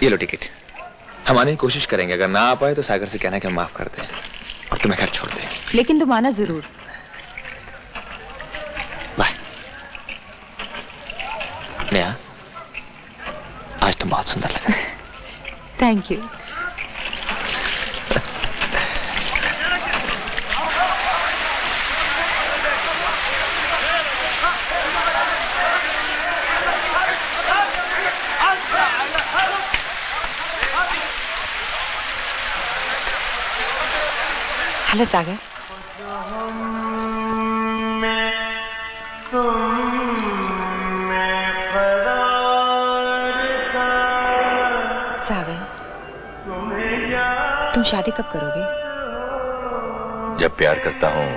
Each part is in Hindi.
ये लो टिकट। हम आने की कोशिश करेंगे, अगर ना आ पाए तो सागर से कहना कि हम माफ कर दें और तुम्हें घर छोड़ दें। लेकिन तुम आना जरूर। बाय। नेहा, आज तुम बहुत सुंदर लग रही हो। Thank you. हेलो सागर। सागर, तुम शादी कब करोगे? जब प्यार करता हूं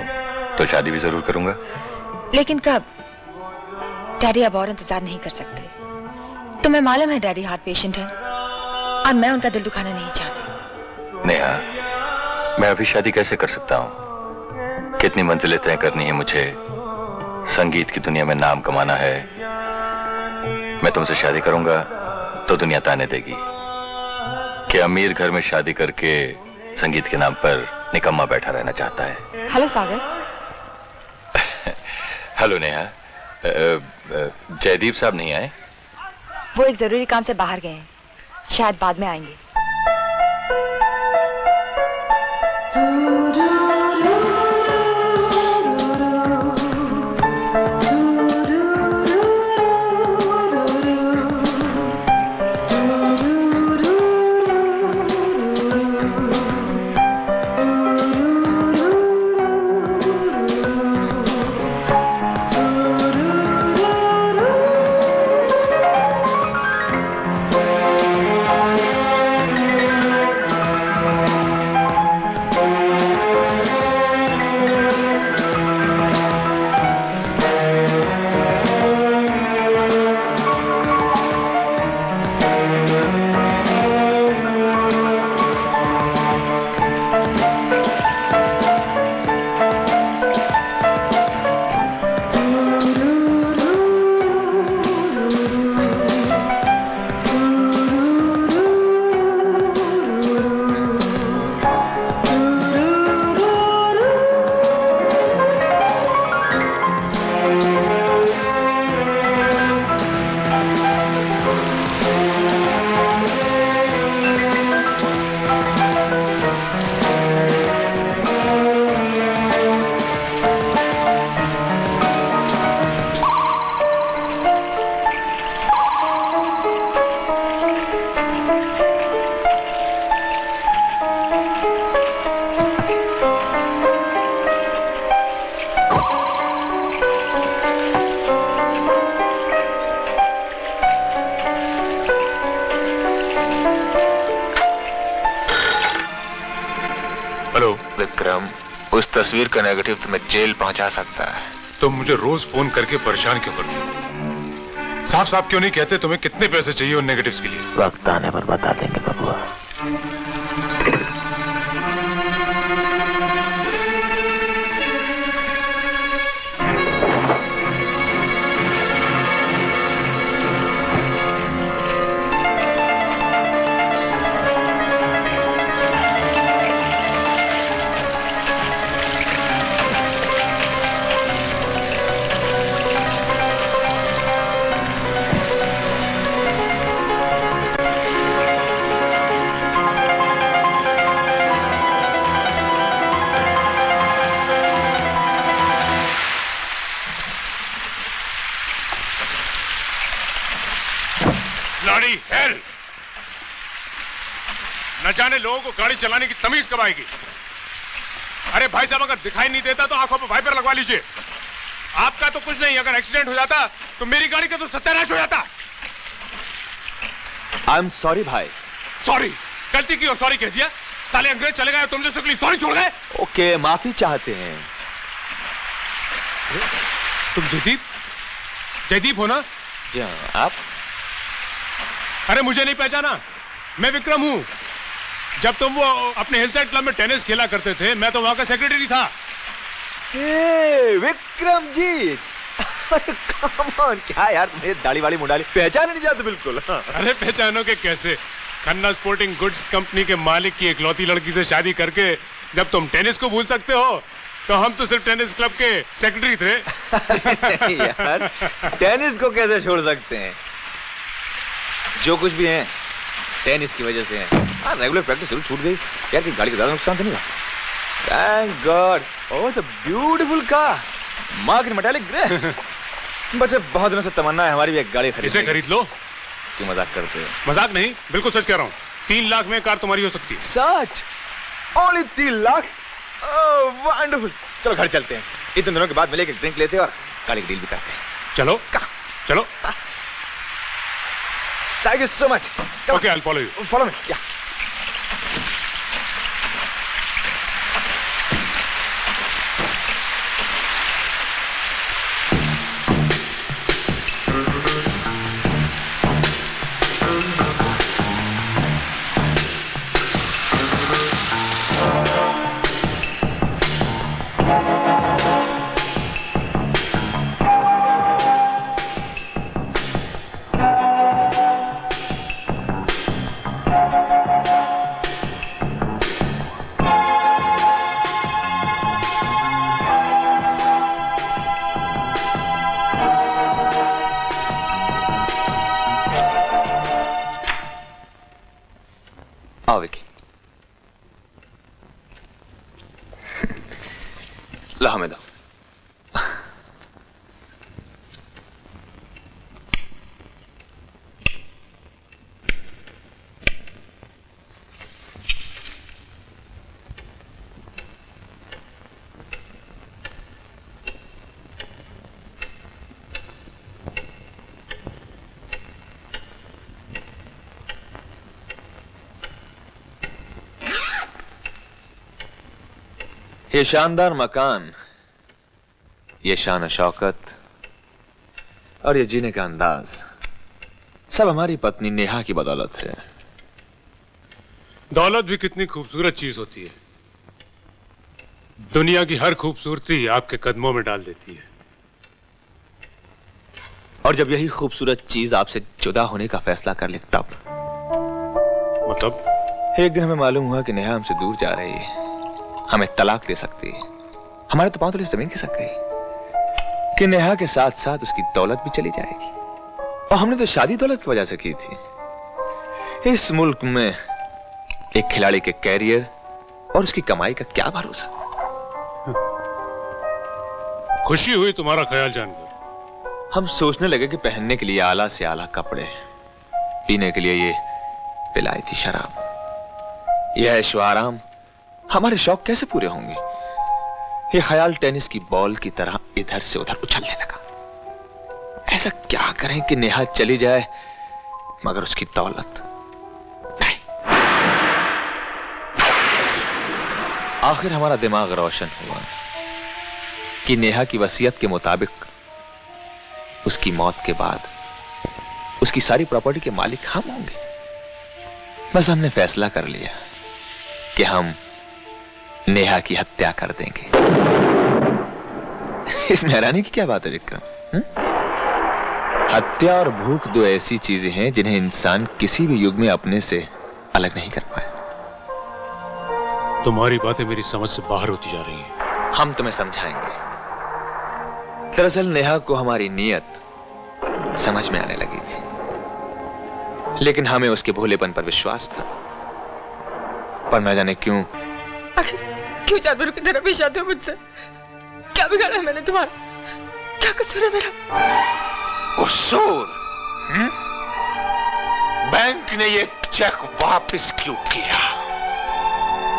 तो शादी भी जरूर करूंगा। लेकिन कब? डैडी अब और इंतजार नहीं कर सकते। तुम्हें मालूम है डैडी हार्ट पेशेंट है और मैं उनका दिल दुखाना नहीं चाहती। नेहा, मैं अभी शादी कैसे कर सकता हूं? कितनी मंजिलें तय करनी है मुझे, संगीत की दुनिया में नाम कमाना है। मैं तुमसे शादी करूंगा तो दुनिया ताने देगी कि अमीर घर में शादी करके संगीत के नाम पर निकम्मा बैठा रहना चाहता है। हेलो सागर। हेलो नेहा। जयदीप साहब नहीं आए? वो एक जरूरी काम से बाहर गए हैं, शायद बाद में आएंगे। तस्वीर का नेगेटिव तुम्हें जेल पहुंचा सकता है। तुम मुझे रोज फोन करके परेशान क्यों करते हो? साफ साफ क्यों नहीं कहते तुम्हें कितने पैसे चाहिए उन नेगेटिव्स के लिए? वक्त आने पर बता देंगे बबुआ। न जाने लोगों को गाड़ी चलाने की तमीज कब आएगी। अरे भाई साहब, अगर दिखाई नहीं देता तो आंखों पर वाइपर लगवा लीजिए। आपका तो कुछ नहीं, अगर एक्सीडेंट हो जाता तो मेरी गाड़ी का तो सत्यानाश हो जाता। आई एम सॉरी भाई। सॉरी? गलती की और सॉरी कह दिया। साले अंग्रेज चले गए, तुम जैसे सॉरी छोड़ गए। ओके, माफी चाहते हैं। तुम जयदीप? जयदीप हो ना? जी हाँ। आप? अरे मुझे नहीं पहचाना, मैं विक्रम हूं। जब तुम वो अपने हिलसाइड क्लब में टेनिस खेला करते थे, मैं तो वहां का सेक्रेटरी था। विक्रम जी, कम ऑन, क्या यार तुम्हें दाढ़ी वाली मुंडाली पहचान नहीं जाते बिल्कुल। अरे पहचानो के कैसे, खन्ना स्पोर्टिंग गुड्स कंपनी के मालिक की इकलौती लड़की से शादी करके जब तुम टेनिस को भूल सकते हो तो हम तो सिर्फ टेनिस क्लब के सेक्रेटरी थे। यार टेनिस को कैसे छोड़ सकते हैं? जो कुछ भी है टेनिस की वजह से है। हाँ, रेगुलर प्रैक्टिस जरूर छूट गई यार, कि गाड़ी का ज्यादा नुकसान तो नहीं हुआ। Thank God. Oh so beautiful car, mark in metallic grey. बच्चे बहुत दिनों से तमन्ना है हमारी भी एक गाड़ी खरीद। इसे खरीद लो। क्यों मजाक करते हो? मजाक नहीं, बिल्कुल सच कह रहा हूँ। 3 लाख में कार तुम्हारी हो सकती है। सच? ओनली 3 लाख? ओह वंडरफुल। चलो घर चलते हैं, इतने दिनों के बाद मिले, ड्रिंक लेते हैं और गाड़ी की डील भी करते हैं। चलो चलो। Thank you so much. Okay, I will follow you. Follow me. या आओ विकी। ला हमें दो। ये शानदार मकान, ये शान शौकत और ये जीने का अंदाज सब हमारी पत्नी नेहा की बदौलत है। दौलत भी कितनी खूबसूरत चीज होती है। दुनिया की हर खूबसूरती आपके कदमों में डाल देती है। और जब यही खूबसूरत चीज आपसे जुदा होने का फैसला कर ले तब? मतलब? एक दिन हमें मालूम हुआ कि नेहा हमसे दूर जा रही है, हमें तलाक दे सकती है। हमारे तो पांव तले जमीन खिसक गई कि नेहा के साथ साथ उसकी दौलत भी चली जाएगी। और हमने तो शादी दौलत की वजह से की थी। इस मुल्क में एक खिलाड़ी के कैरियर और उसकी कमाई का क्या भरोसा। खुशी हुई तुम्हारा ख्याल जानकर। हम सोचने लगे कि पहनने के लिए आला से आला कपड़े, पीने के लिए ये पिलाई थी शराब, यह ऐशो आराम, हमारे शौक कैसे पूरे होंगे। ये ख्याल टेनिस की बॉल की तरह इधर से उधर उछलने लगा। ऐसा क्या करें कि नेहा चली जाए मगर उसकी दौलत नहीं। आखिर हमारा दिमाग रोशन हुआ कि नेहा की वसीयत के मुताबिक उसकी मौत के बाद उसकी सारी प्रॉपर्टी के मालिक हम होंगे। बस हमने फैसला कर लिया कि हम नेहा की हत्या कर देंगे। इसमें हैरानी की क्या बात है विक्रम? हत्या और भूख दो ऐसी चीजें हैं जिन्हें इंसान किसी भी युग में अपने से अलग नहीं कर पाए। तुम्हारी बातें मेरी समझ से बाहर होती जा रही हैं। हम तुम्हें समझाएंगे। दरअसल नेहा को हमारी नीयत समझ में आने लगी थी, लेकिन हमें उसके भोलेपन पर विश्वास था। पर न जाने क्यों क्यों जानवरों की तरह पेश आते हो मुझसे? क्या बिगाड़ा है मैंने तुम्हारा? क्या कसूर है मेरा? कसूर? बैंक ने ये चेक वापस क्यों किया?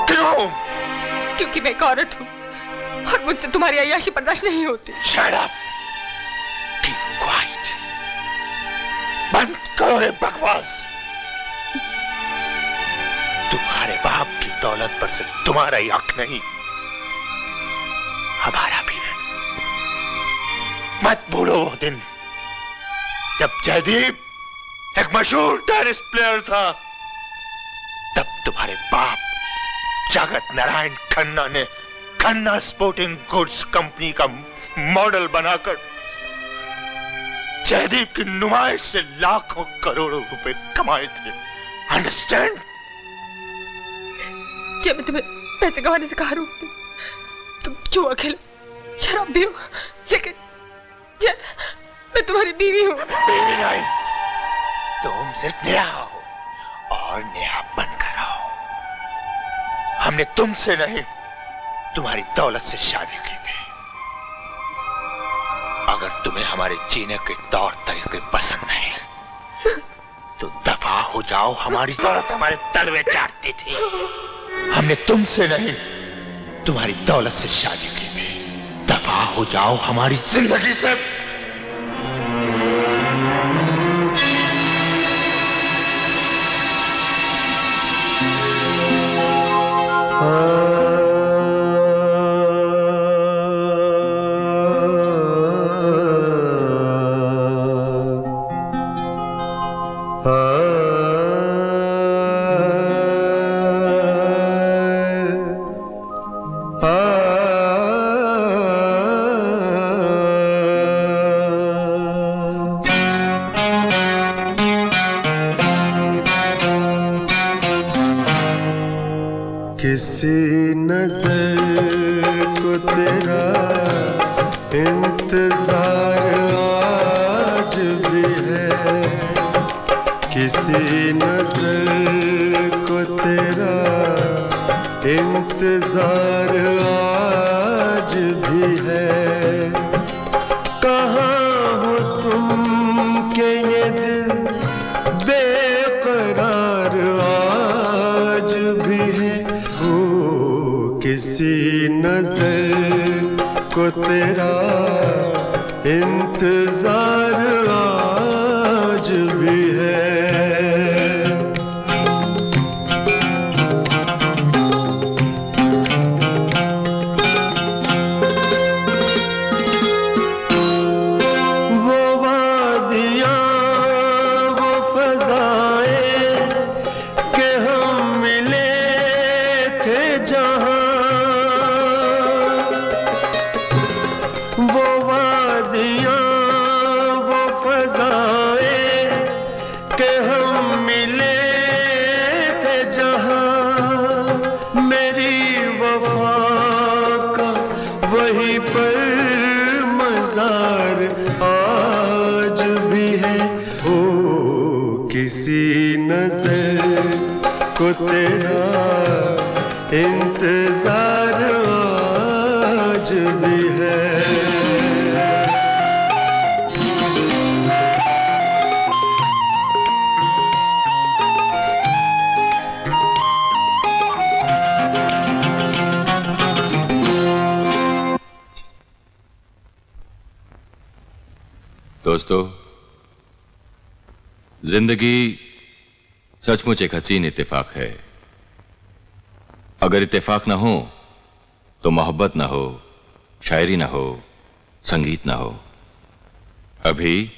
क्यों? क्योंकि मैं एक औरत हूं और मुझसे तुम्हारी अय्याशी बर्दाश्त नहीं होती। Shut up! Keep quiet! बंद करो रे बकवास। तुम्हारे बाप की दौलत पर सिर्फ तुम्हारा ही हक नहीं, हमारा भी है। मत भूलो वो दिन जब जयदीप एक मशहूर टेनिस प्लेयर था। तब तुम्हारे बाप जगत नारायण खन्ना ने खन्ना स्पोर्टिंग गुड्स कंपनी का मॉडल बनाकर जयदीप की नुमाइश से लाखों करोड़ों रुपए कमाए थे। अंडरस्टैंड? जब मैं तुम्हें पैसे कमाने से कहा रोकती, तुम जुआ खेलो, शराब भी हो, लेकिन जब मैं तुम्हारी बीवी हूँ। बीवी नहीं, तुम सिर्फ नेहा हो और नेहा बनकर आओ। हमने तुमसे नहीं, तुम्हारी दौलत से शादी की थी। अगर तुम्हें हमारे जीने के तौर तरीके पसंद नहीं तो दफा हो जाओ। हमारी दौलत हमारे तलवे चाटती थी। हमने तुमसे नहीं, तुम्हारी दौलत से शादी की थी। दफा हो जाओ हमारी जिंदगी से। किसी नजर को तेरा इंतजार आज भी है, किसी नजर को तेरा इंतजार आज भी है। कहाँ हो तुम के ये दिल बेकरार आज भी है। किसी नजर को तेरा इंतजार आज भी है। वो वादियाँ, वो फज़ाएं कि हम मिले थे जहाँ, वो वादियाँ, वो फज़ाएं कि हम मिले थे जहाँ। मेरी वफा का वही पर मज़ार आज भी है। ओ किसी नजर को तेरा इंतजार आज भी है। दोस्तों, जिंदगी सचमुच एक हसीन इत्तेफाक है। अगर इत्तेफाक ना हो तो मोहब्बत ना हो, शायरी ना हो, संगीत ना हो। अभी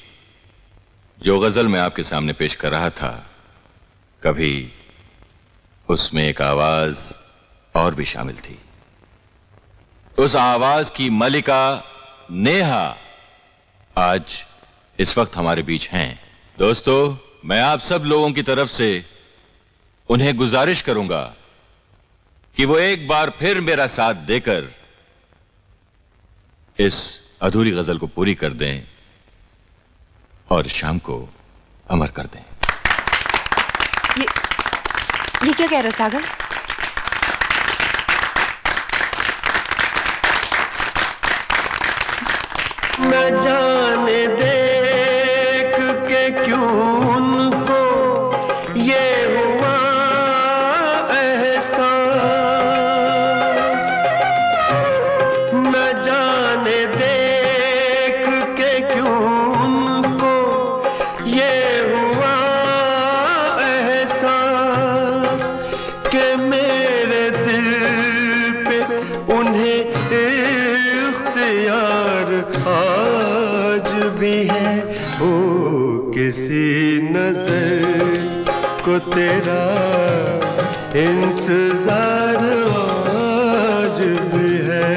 जो गजल मैं आपके सामने पेश कर रहा था, कभी उसमें एक आवाज और भी शामिल थी। उस आवाज की मलिका नेहा आज इस वक्त हमारे बीच हैं। दोस्तों, मैं आप सब लोगों की तरफ से उन्हें गुजारिश करूंगा कि वो एक बार फिर मेरा साथ देकर इस अधूरी गजल को पूरी कर दें और शाम को अमर कर दें। ये क्या कह रहा सागर? न जाने देख के क्यों उनको ये हुआ एहसास, न जाने देख के क्यों उनको ये हुआ एहसास कि मेरे दिल पे उन्हें इख्तियार आज भी है। ओ किसी नजर को तेरा इंतजार आज भी है।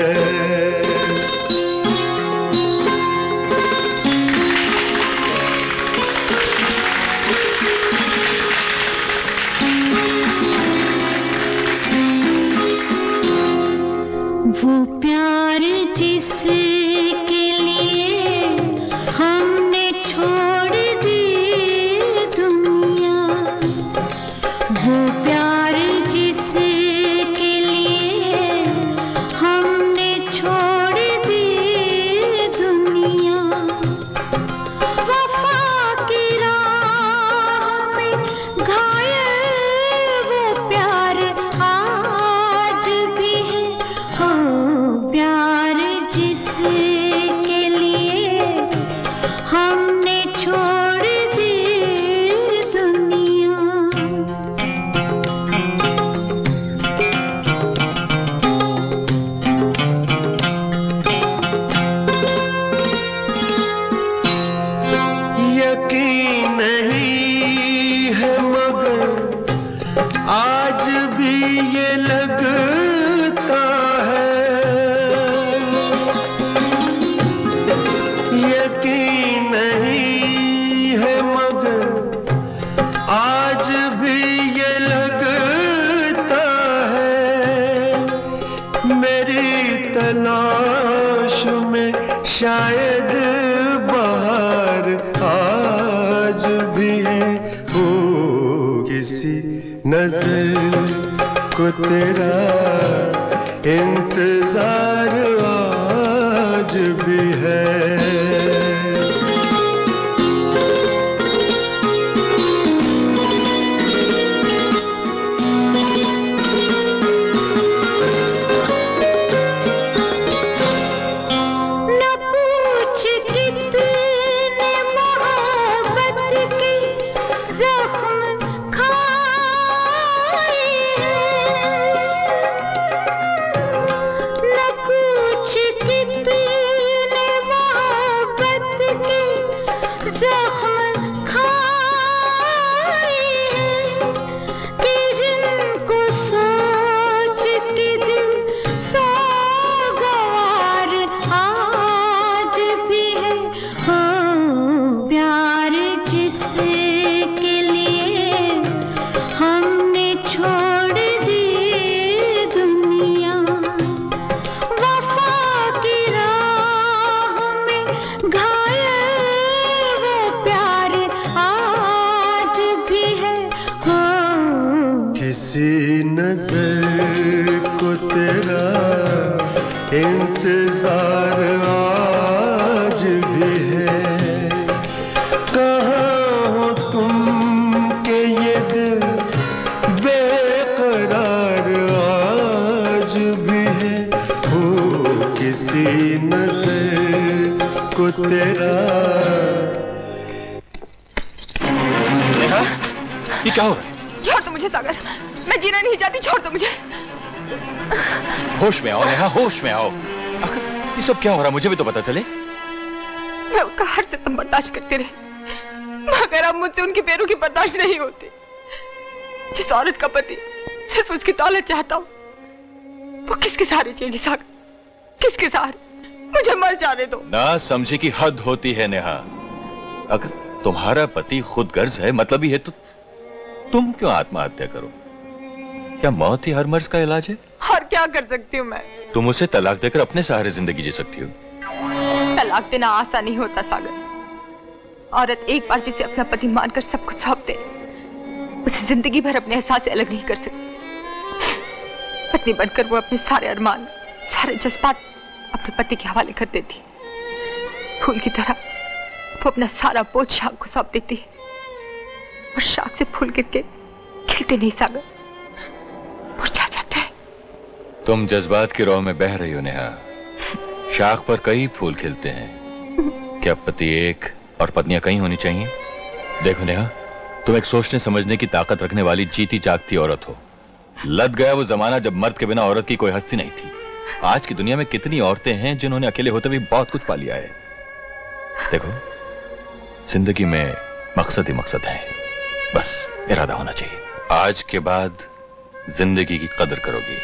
नहीं है मगर आज भी ये लगता है, यकीन नहीं है मगर आज भी ये लगता है, मेरी तलाश में शायद बाहर आज भी है। हो किसी नजर को तेरा इंतजार आज भी है। किसी नजर को तेरा इंतजार आज भी है। कहाँ हो तुम के ये दिल बेकरार आज भी है। हो किसी नजर को तेरा। नेहा, ये क्या हो रहा है? छोड़ दो मुझे सागर, मैं जीना नहीं चाहती, छोड़ दो मुझे। होश में आओ नेहा, होश में आओ। ये सब क्या हो रहा है, मुझे भी तो पता चले। मैं उनका हर सितम बर्दाश्त करती रही, मगर अब मुझसे उनकी पैरों की बर्दाश्त नहीं होती। जिस औरत का पति सिर्फ उसकी दौलत चाहता हूँ, वो किसके सहारे जिएगी सागर, किसके सहारे? मुझे मर जाने दो। ना समझे की हद होती है नेहा। अगर तुम्हारा पति खुद गर्ज है, मतलब ही है, तो तुम क्यों आत्महत्या करो? क्या मौत ही हर मर्ज का इलाज है? और क्या कर सकती हूँ मैं? तुम उसे तलाक देकर अपने सहारे जिंदगी जी सकती हो। तलाक देना आसान नहीं होता सागर। औरत एक बार जिसे अपना पति मानकर सब कुछ सौंप दे, उसे जिंदगी भर अपने एहसास से अलग नहीं कर सकती। पत्नी बनकर वो अपने सारे अरमान, सारे जज्बात अपने पति के हवाले कर देती। फूल की तरह वो अपना सारा बोझ शाख को सौंप देती है, और शाख से फूल गिर के खिलते नहीं सागर, मुरझा जाते हैं। तुम जज्बात की राह में बह रही हो नेहा। शाख पर कई फूल खिलते हैं। क्या पति एक और पत्नियां कई होनी चाहिए? देखो नेहा, तुम एक सोचने समझने की ताकत रखने वाली जीती जागती औरत हो। लद गया वो जमाना जब मर्द के बिना औरत की कोई हस्ती नहीं थी। आज की दुनिया में कितनी औरतें हैं जिन्होंने अकेले होते भी बहुत कुछ पा लिया है। देखो, जिंदगी में मकसद ही मकसद है, बस इरादा होना चाहिए। आज के बाद जिंदगी की कदर करोगी।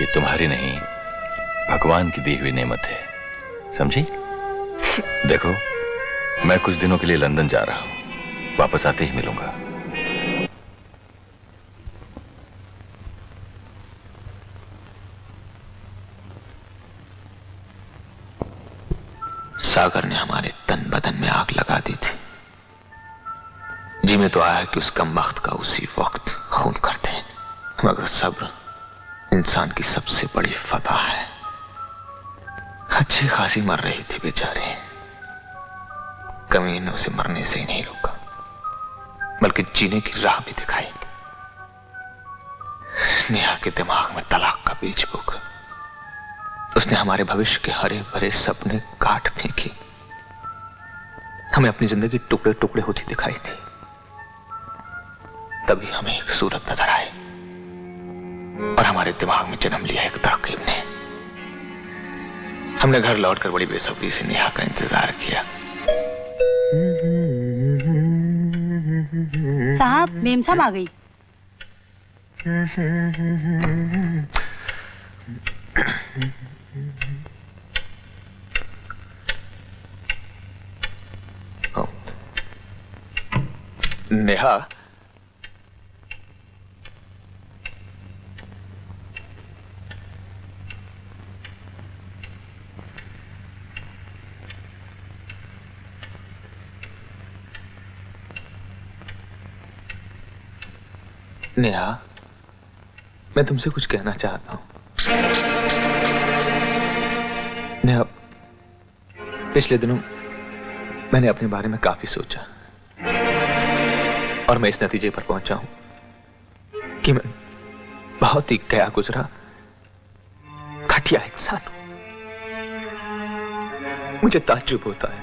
ये तुम्हारी नहीं, भगवान की दी हुई नेमत है, समझी? देखो, मैं कुछ दिनों के लिए लंदन जा रहा हूं, वापस आते ही मिलूंगा। सागर ने हमारे तन बदन में आग लगा दी थी। जी में तो आया कि उस कमबख्त का उसी वक्त खून कर दें, मगर सब्र इंसान की सबसे बड़ी फतह है। अच्छी खासी मर रही थी बेचारे, कमीने उसे मरने से ही नहीं रोका, बल्कि जीने की राह भी दिखाई। नेहा के दिमाग में तलाक का बीज बोकर उसने हमारे भविष्य के हरे भरे सपने काट फेंके। हमें अपनी जिंदगी टुकड़े टुकड़े होती दिखाई थी। तभी हमें एक सूरत नजर आई और हमारे दिमाग में जन्म लिया एक तरकीब ने। हमने घर लौटकर बड़ी बेसब्री से नेहा का इंतजार किया। साहब, मेम साहब आ गई। नेहा, नेहा, मैं तुमसे कुछ कहना चाहता हूं। नेहा, पिछले दिनों मैंने अपने बारे में काफी सोचा और मैं इस नतीजे पर पहुंचा हूं कि मैं बहुत ही गया गुजरा घटिया इंसान हूं। मुझे ताज्जुब होता है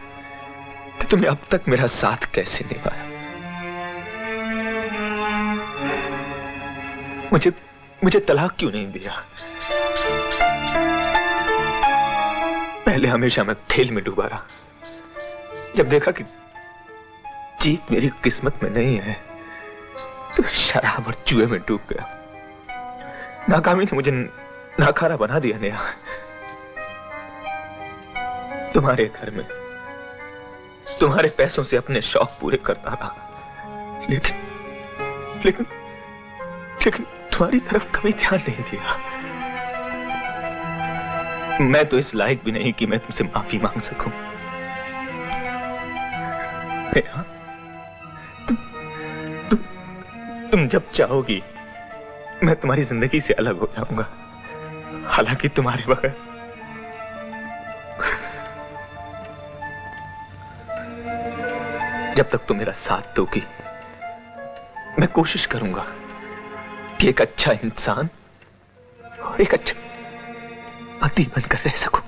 कि तुमने अब तक मेरा साथ कैसे निभाया। मुझे तलाक क्यों नहीं दिया? पहले हमेशा मैं खेल में डूबा रहा, जब देखा कि जीत मेरी किस्मत में नहीं है तो शराब और जुए में डूब गया। नाकामी ने मुझे नाकारा बना दिया। नेहा, तुम्हारे घर में तुम्हारे पैसों से अपने शौक पूरे करता रहा, लेकिन तुम्हारी तरफ कभी ध्यान नहीं दिया। मैं तो इस लायक भी नहीं कि मैं तुमसे माफी मांग सकूं। नेहा, तुम जब चाहोगी मैं तुम्हारी जिंदगी से अलग हो जाऊंगा, हालांकि तुम्हारे बगैर जब तक तुम मेरा साथ दोगी मैं कोशिश करूंगा कि एक अच्छा इंसान और एक अच्छा पति बनकर रह सकूं।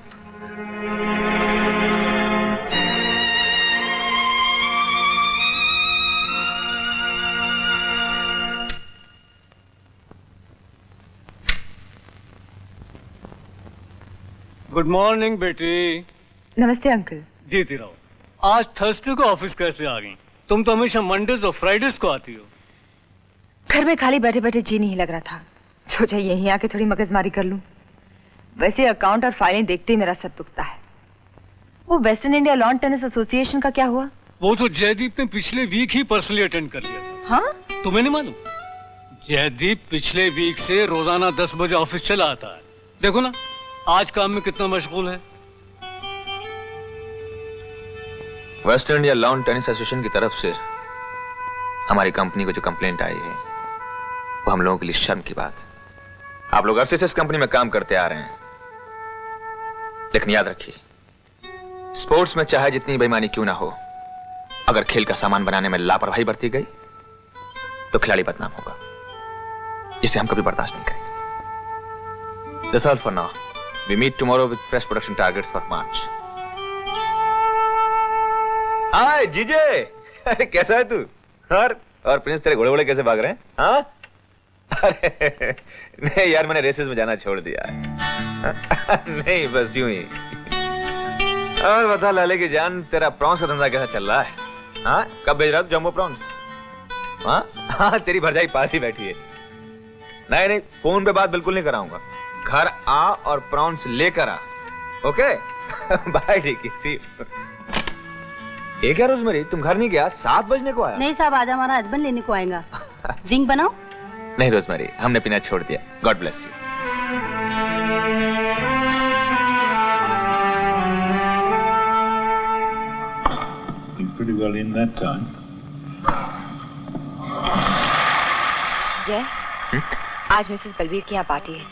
गुड मॉर्निंग बेटी। नमस्ते अंकल। जीती रहो। आज थर्सडे को ऑफिस कैसे आ गई? तुम तो हमेशा मंडेज और फ्राइडेज को आती हो। घर में खाली बैठे बैठे जी नहीं लग रहा था, सोचा यहीं आके थोड़ी मगजमारी कर लूं। वैसे अकाउंट और फाइलें देखते ही मेरा सर दुखता है। वो western India lawn tennis association का क्या हुआ? वो तो जयदीप ने पिछले वीक ही पर्सनली अटेंड कर लिया था। हाँ? तुम्हें नहीं मालूम? जयदीप पिछले वीक से रोजाना 10 बजे ऑफिस चला आता है। देखो ना आज काम में कितना मशगूल है। Western India lawn tennis association की तरफ से हमारी कंपनी को जो कंप्लेंट आई है वो हम लोगों के लिए शर्म की बात है। आप लोग अरसे से इस कंपनी में काम करते आ रहे हैं, लेकिन याद रखिए स्पोर्ट्स में चाहे जितनी बेईमानी क्यों ना हो, अगर खेल का सामान बनाने में लापरवाही बरती गई तो खिलाड़ी बदनाम होगा। इसे हम कभी बर्दाश्त नहीं करेंगे। That's all for now. We meet tomorrow with fresh production targets for March. हाय जीजे, अरे कैसा है तू? और प्रिंस तेरे घोड़े घोड़े कैसे भाग रहे हैं? हाँ? अरे नहीं यार, मैंने रेसेस में जाना छोड़ दिया है। नहीं बस यूं ही। और बता लाले की जान, तेरा प्रॉन्स का धंधा कैसा चल रहा है? हाँ कब भेज रहा तू जम्बो प्रॉन्स? हाँ हाँ तेरी भरजाई पास ही बैठी है। नहीं नहीं फोन पे बात बिल्कुल नहीं कराऊंगा, घर आ और प्रॉन्स लेकर आ। ओके बाय ठीक। ये क्या रोजमेरी, तुम घर नहीं गया? 7 बजने को आया। नहीं साहब, आज हमारा हस्बैंड लेने को आएगा। ड्रिंक बनाओ? नहीं रोजमेरी, हमने पीना छोड़ दिया। God bless you. Pretty well in that time. जय, आज मिसेस बलबीर के यहाँ पार्टी है,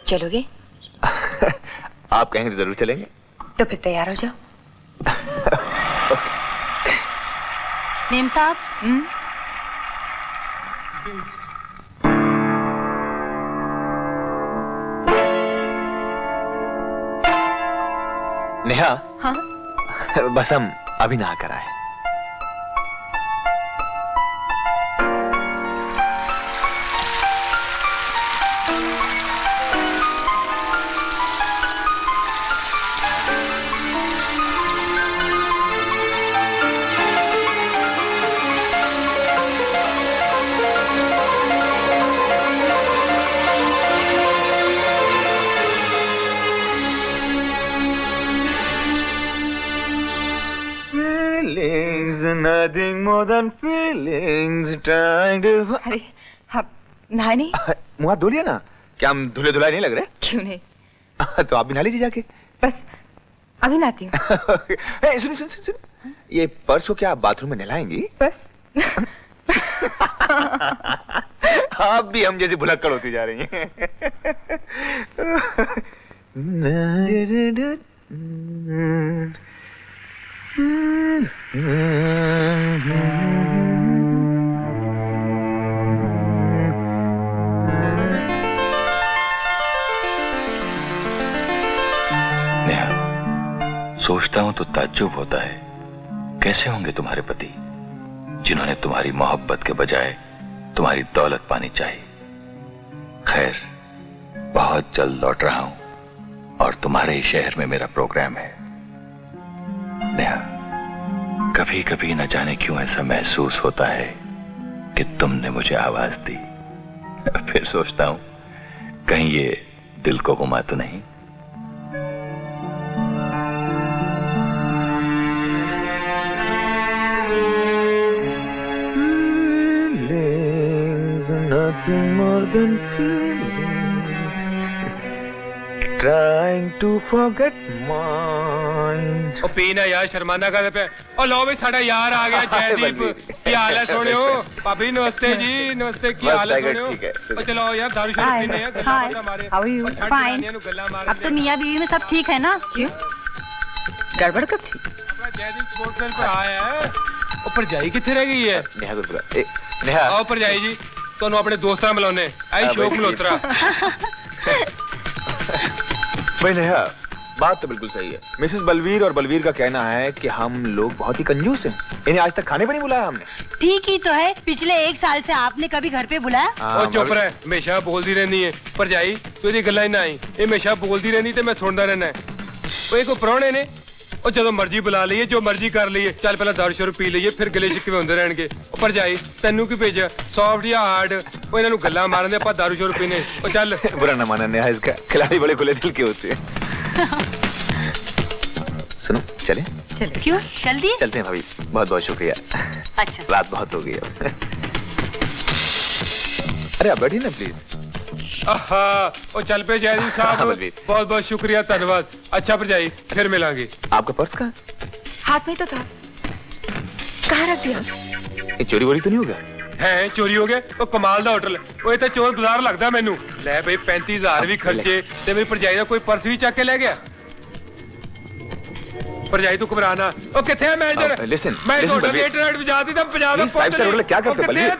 चलोगे? आप कहेंगे तो जरूर चलेंगे। तो फिर तैयार हो जाओ। मेम साहब। नेहा। हाँ? बस हम अभी नहा कर आए। nothing more than feelings trying to... अरे आप नहाए नहीं? मुँह धो लिया ना? क्या हम धुले धुलाए नहीं लग रहे? क्यों नहीं? तो आप भी नहा लीजिए जाके। बस अभी नहाती हूँ। सुनिए सुनिए सुनिए, ये पर्स को क्या आप बाथरूम में नहलाएंगी? बस। आप भी हम जैसी भुलक्कड़ होती जा रही हैं। सोचता हूं तो ताज्जुब होता है, कैसे होंगे तुम्हारे पति जिन्होंने तुम्हारी मोहब्बत के बजाय तुम्हारी दौलत पानी चाहिए। खैर, बहुत जल्द लौट रहा हूं और तुम्हारे ही शहर में मेरा प्रोग्राम है। नेहा, कभी कभी न जाने क्यों ऐसा महसूस होता है कि तुमने मुझे आवाज दी। फिर सोचता हूं कहीं ये दिल को घुमा तो नहीं। Nothing more than feelings trying to forget mine। ओ पीना यार, शर्माना कर पे। ओ लो भी साड़ा यार आ गया जयदीप। क्या हाल है सोनियो? भाभी नमस्ते जी, नमस्ते। क्या हाल है सोनियो? ओ चलो यार दारू शराब पीने हैं। How are you? फाइन। अब तो मियां बीवी में सब ठीक है ना? क्यों? गड़बड़ कब थी? जयदीप स्पोर्ट्स पर आया है। ऊपर जाई किथे रह गई है? नेहा गुरुपुरा, नेहा ऊपर जाई जी, तो अपने दोस्तां मिलाने आई शोक मल्होत्रा। भाई नेहा, बात तो बिल्कुल सही है। मिसेस बलवीर और बलवीर का कहना है कि हम लोग बहुत ही कंजूस हैं, इन्हें आज तक खाने पर नहीं बुलाया हमने। ठीक ही तो है, पिछले 1 साल से आपने कभी घर पे बुलाया? ओ चुप रहे, हमेशा बोलती रहनी है। पर जाई तू ये गल्लां ही ना आई, ये हमेशा बोलती रहनी ते मैं सुनता रहना है। वो कोई प्राहुणे ने ਉਹ ਜਦੋਂ ਮਰਜ਼ੀ ਬੁਲਾ ਲਈਏ, ਜੋ ਮਰਜ਼ੀ ਕਰ ਲਈਏ। ਚੱਲ ਪਹਿਲਾਂ ਦਾਰੂ ਸ਼ੁਰੂ ਪੀ ਲਈਏ, ਫਿਰ ਗਲੇ ਸ਼ਿਕਵੇ ਹੁੰਦੇ ਰਹਿਣਗੇ। ਉੱਪਰ ਜਾਈ, ਤੈਨੂੰ ਕੀ ਭੇਜਿਆ? ਸੌਫਟ ਜਾਂ ਹਾਰਡ? ਉਹ ਇਹਨਾਂ ਨੂੰ ਗੱਲਾਂ ਮਾਰਨ ਦੇ, ਆਪਾਂ ਦਾਰੂ ਸ਼ੁਰੂ ਪੀਨੇ। ਉਹ ਚੱਲ। बुरा न माना नेहा, इसका खिलाड़ी बड़े खुले दिल के होते हैं। सुनो, चले? क्यों? चल दिए? चलते हैं भाभी, बहुत बहुत शुक्रिया। अच्छा, रात बहुत हो गई अब। अरे आप बैठिए ना प्लीज। ओ चल पे जयदीप साहब, बहुत बहुत शुक्रिया, धन्यवाद। अच्छा पर जाइए, फिर मिलांगे। आपका पर्स कहाँ? हाथ में तो था, कहाँ रख दिया? ये चोरी वोरी तो नहीं हो गया? है चोरी हो गया? वो कमाल दा होटल, वो इतना चोर बाजार लगता मैनू। ले भाई 35,000 भी खर्चे ते मेरी भरजाई का कोई पर्स भी चक के ले गया। भरजाई तू घबराना। ओ किथे है मैनेजर? लिसन, मैं होटल के इंटरनेट पे जाती था, बजा दो। क्या करते बलवीर?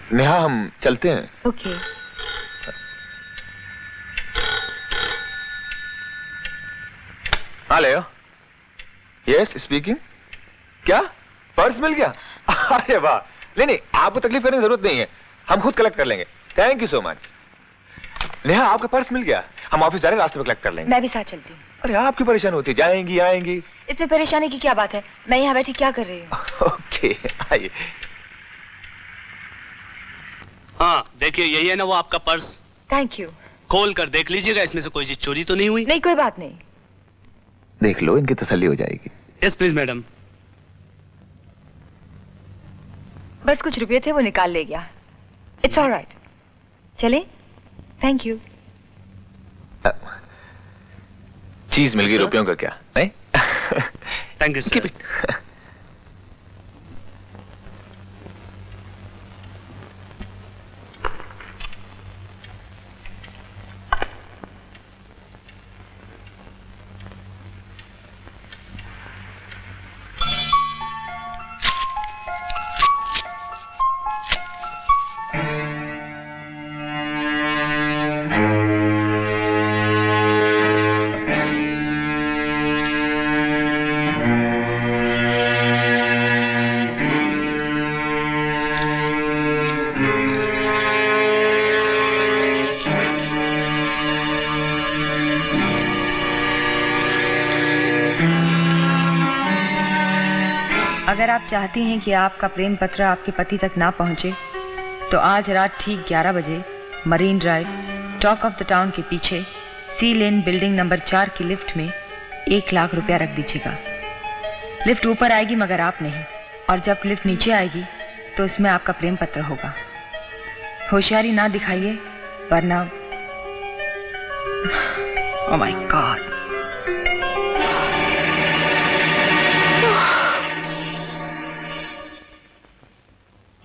नेहा, हम चलते हैं। ओके। हाँ ले। Yes speaking. क्या पर्स मिल गया? अरे वाह। नहीं, आपको तकलीफ करने की जरूरत नहीं है, हम खुद कलेक्ट कर लेंगे। Thank you so much. Neha, आपका पर्स मिल गया, हम ऑफिस जा रहे हैं, रास्ते में कलेक्ट कर लेंगे। मैं भी साथ चलती हूँ। अरे आप क्यों परेशान होती है? जाएंगी आएंगी। इसमें परेशानी की क्या बात है? मैं यहाँ बैठी क्या कर रही हूँ? ओके, आइए। हाँ देखिए, यही है ना वो आपका पर्स। Thank you. खोल कर देख लीजिएगा, इसमें से कोई चीज चोरी तो नहीं हुई? नहीं, कोई बात नहीं। देख लो, इनकी तसल्ली हो जाएगी। Yes please madam. बस कुछ रुपए थे, वो निकाल ले गया। It's all right. चले? Thank you. चीज मिल गई, रुपयों का क्या? नहीं? Thank you sir. अगर आप चाहती हैं कि आपका प्रेम पत्र आपके पति तक ना पहुंचे, तो आज रात ठीक 11 बजे marine drive, talk of the town के पीछे सी लेन बिल्डिंग नंबर 4 की लिफ्ट में 1 लाख रुपया रख दीजिएगा। लिफ्ट ऊपर आएगी मगर आप नहीं, और जब लिफ्ट नीचे आएगी तो उसमें आपका प्रेम पत्र होगा। होशियारी ना दिखाइए वरना। Oh my God.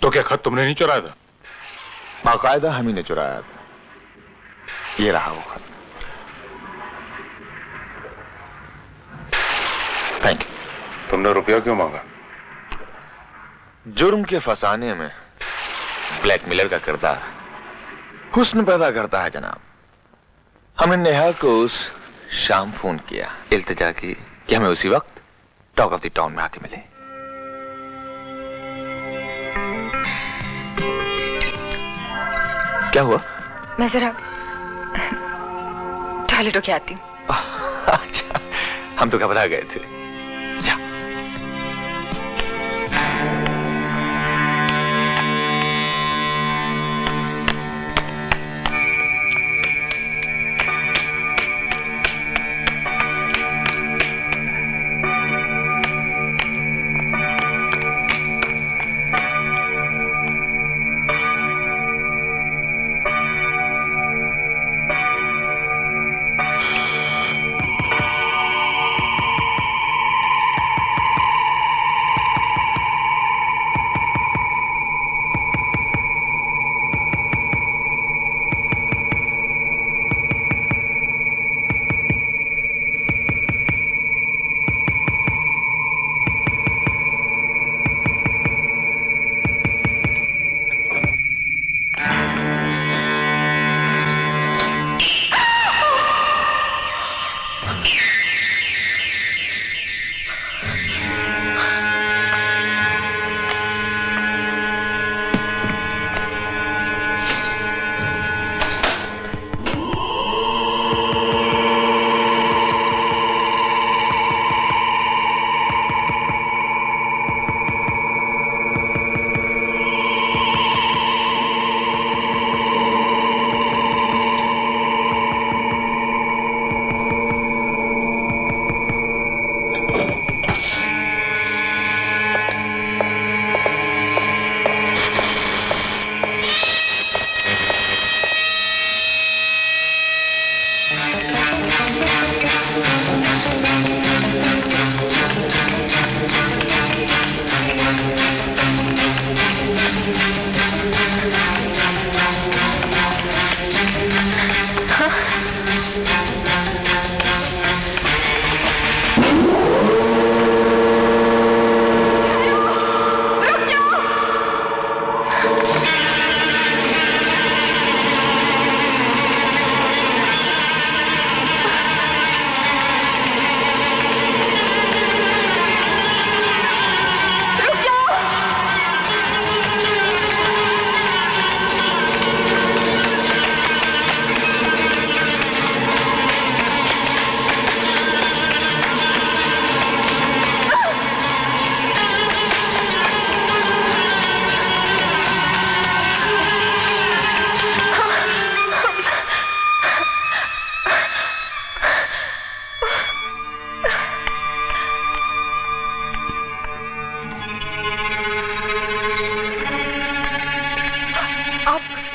तो क्या खत तुमने नहीं चुराया था? बाकायदा हम ही ने चुराया था। ये रहा वो खत। Thank you. तुमने रुपया क्यों मांगा? जुर्म के फंसाने में ब्लैकमेलर का किरदार हुस्न पैदा करता है जनाब। हमने नेहा को उस शाम फोन किया, इल्तिजा की कि हमें उसी वक्त टॉक ऑफ द टाउन में आके मिले। क्या हुआ? मैं जरा टॉयलेट होके आती हूँ। अच्छा, हम तो घबरा गए थे। जा।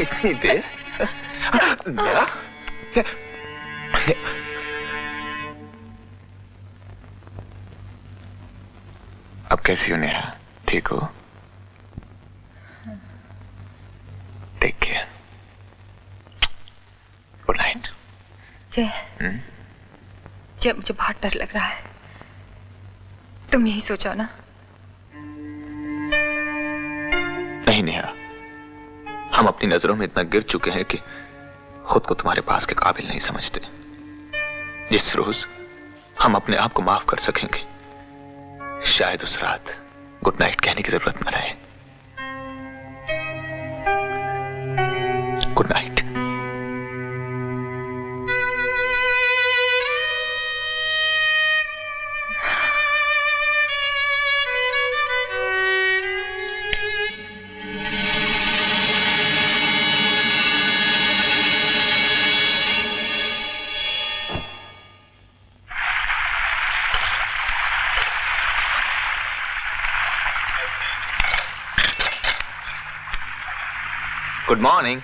इतनी देर? अब कैसी हो नेहा? ठीक हो? Take care. Good night. Jay, Jay मुझे बहुत डर लग रहा है। तुम यही सोचो ना? नहीं नेहा, हम अपनी नजरों में इतना गिर चुके हैं कि खुद को तुम्हारे पास के काबिल नहीं समझते। जिस रोज हम अपने आप को माफ कर सकेंगे, शायद उस रात गुड नाइट कहने की जरूरत न रहे। Good night. Good morning.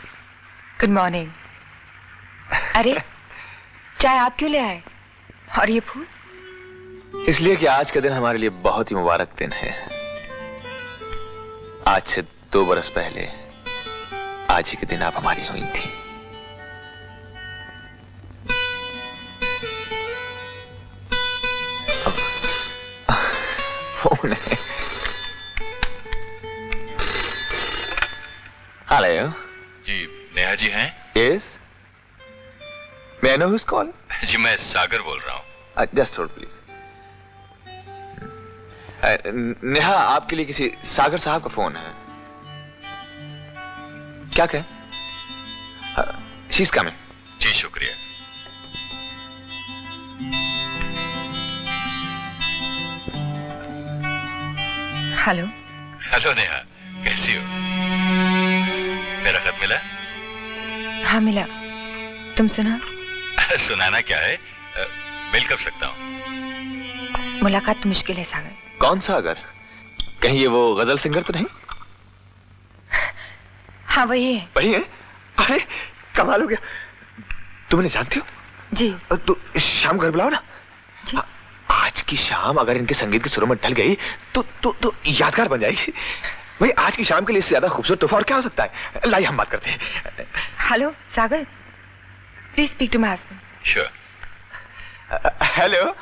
Good morning. अरे चाय आप क्यों ले आए? और ये फूल? इसलिए कि आज का दिन हमारे लिए बहुत ही मुबारक दिन है। आज से 2 बरस पहले आज ही के दिन आप हमारी हुई थी। फोन है। हेलो जी, नेहा जी हैं? Yes, may I know who's calling? जी, मैं सागर बोल रहा हूँ। Just hold please. नेहा, आपके लिए किसी सागर साहब का फोन है। क्या कहें? She is coming. जी शुक्रिया। हेलो। हेलो नेहा, कैसी हो? मेरा खत मिला? हाँ मिला। तुम सुना? सुनाना क्या है, मिल कब सकता हूँ? मुलाकात तो मुश्किल है सागर। कौन सागर? कहीं ये वो गजल सिंगर तो नहीं? हाँ वही है। वही है? अरे कमाल हो गया। तुम इन्हें जानती हो? जी। तो शाम घर बुलाओ ना। जी। आज की शाम अगर इनके संगीत के सुरों में ढल गई तो यादगार बन जाएगी। भाई आज की शाम के लिए इससे ज्यादा खूबसूरत तोहफा और क्या हो सकता है? लाइए हम बात करते हैं। Hello Sagar, please speak to my husband. Sure. Hello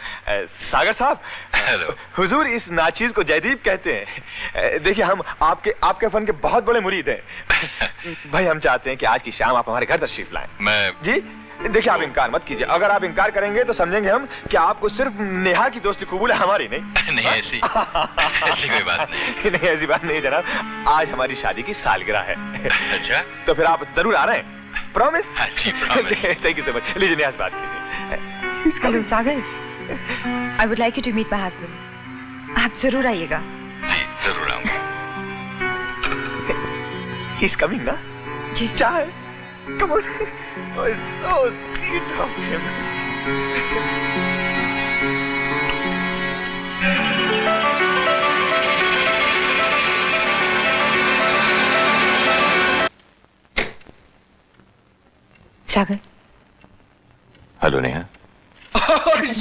Sagar साहब। हेलो। हुजूर, इस नाचीज को जयदीप कहते हैं। देखिए हम आपके फन के बहुत बड़े मुरीद हैं। भाई हम चाहते हैं कि आज की शाम आप हमारे घर तशरीफ लाएं। मैं जी देखिए, आप इनकार मत कीजिए। अगर आप इनकार करेंगे तो समझेंगे हम कि आपको सिर्फ नेहा की दोस्ती कबूल है, हमारी नहीं। नहीं ऐसी कोई बात नहीं। नहीं ऐसी बात नहीं जनाब, आज हमारी शादी की सालगिरह है। अच्छा, तो फिर आप जरूर आ रहे हैं? प्रॉमिस? हाँ जी promise. Thank you so much. लीजिए नेहा से बात कीजिए। Hello Sagar, I would like you to meet my husband. आप जरूर आइएगा। जी जरूर आऊंगा। ही इज कमिंग ना? जी। चाय, come on. Oh, it's so sweet of him. Sagar. Hello Neha.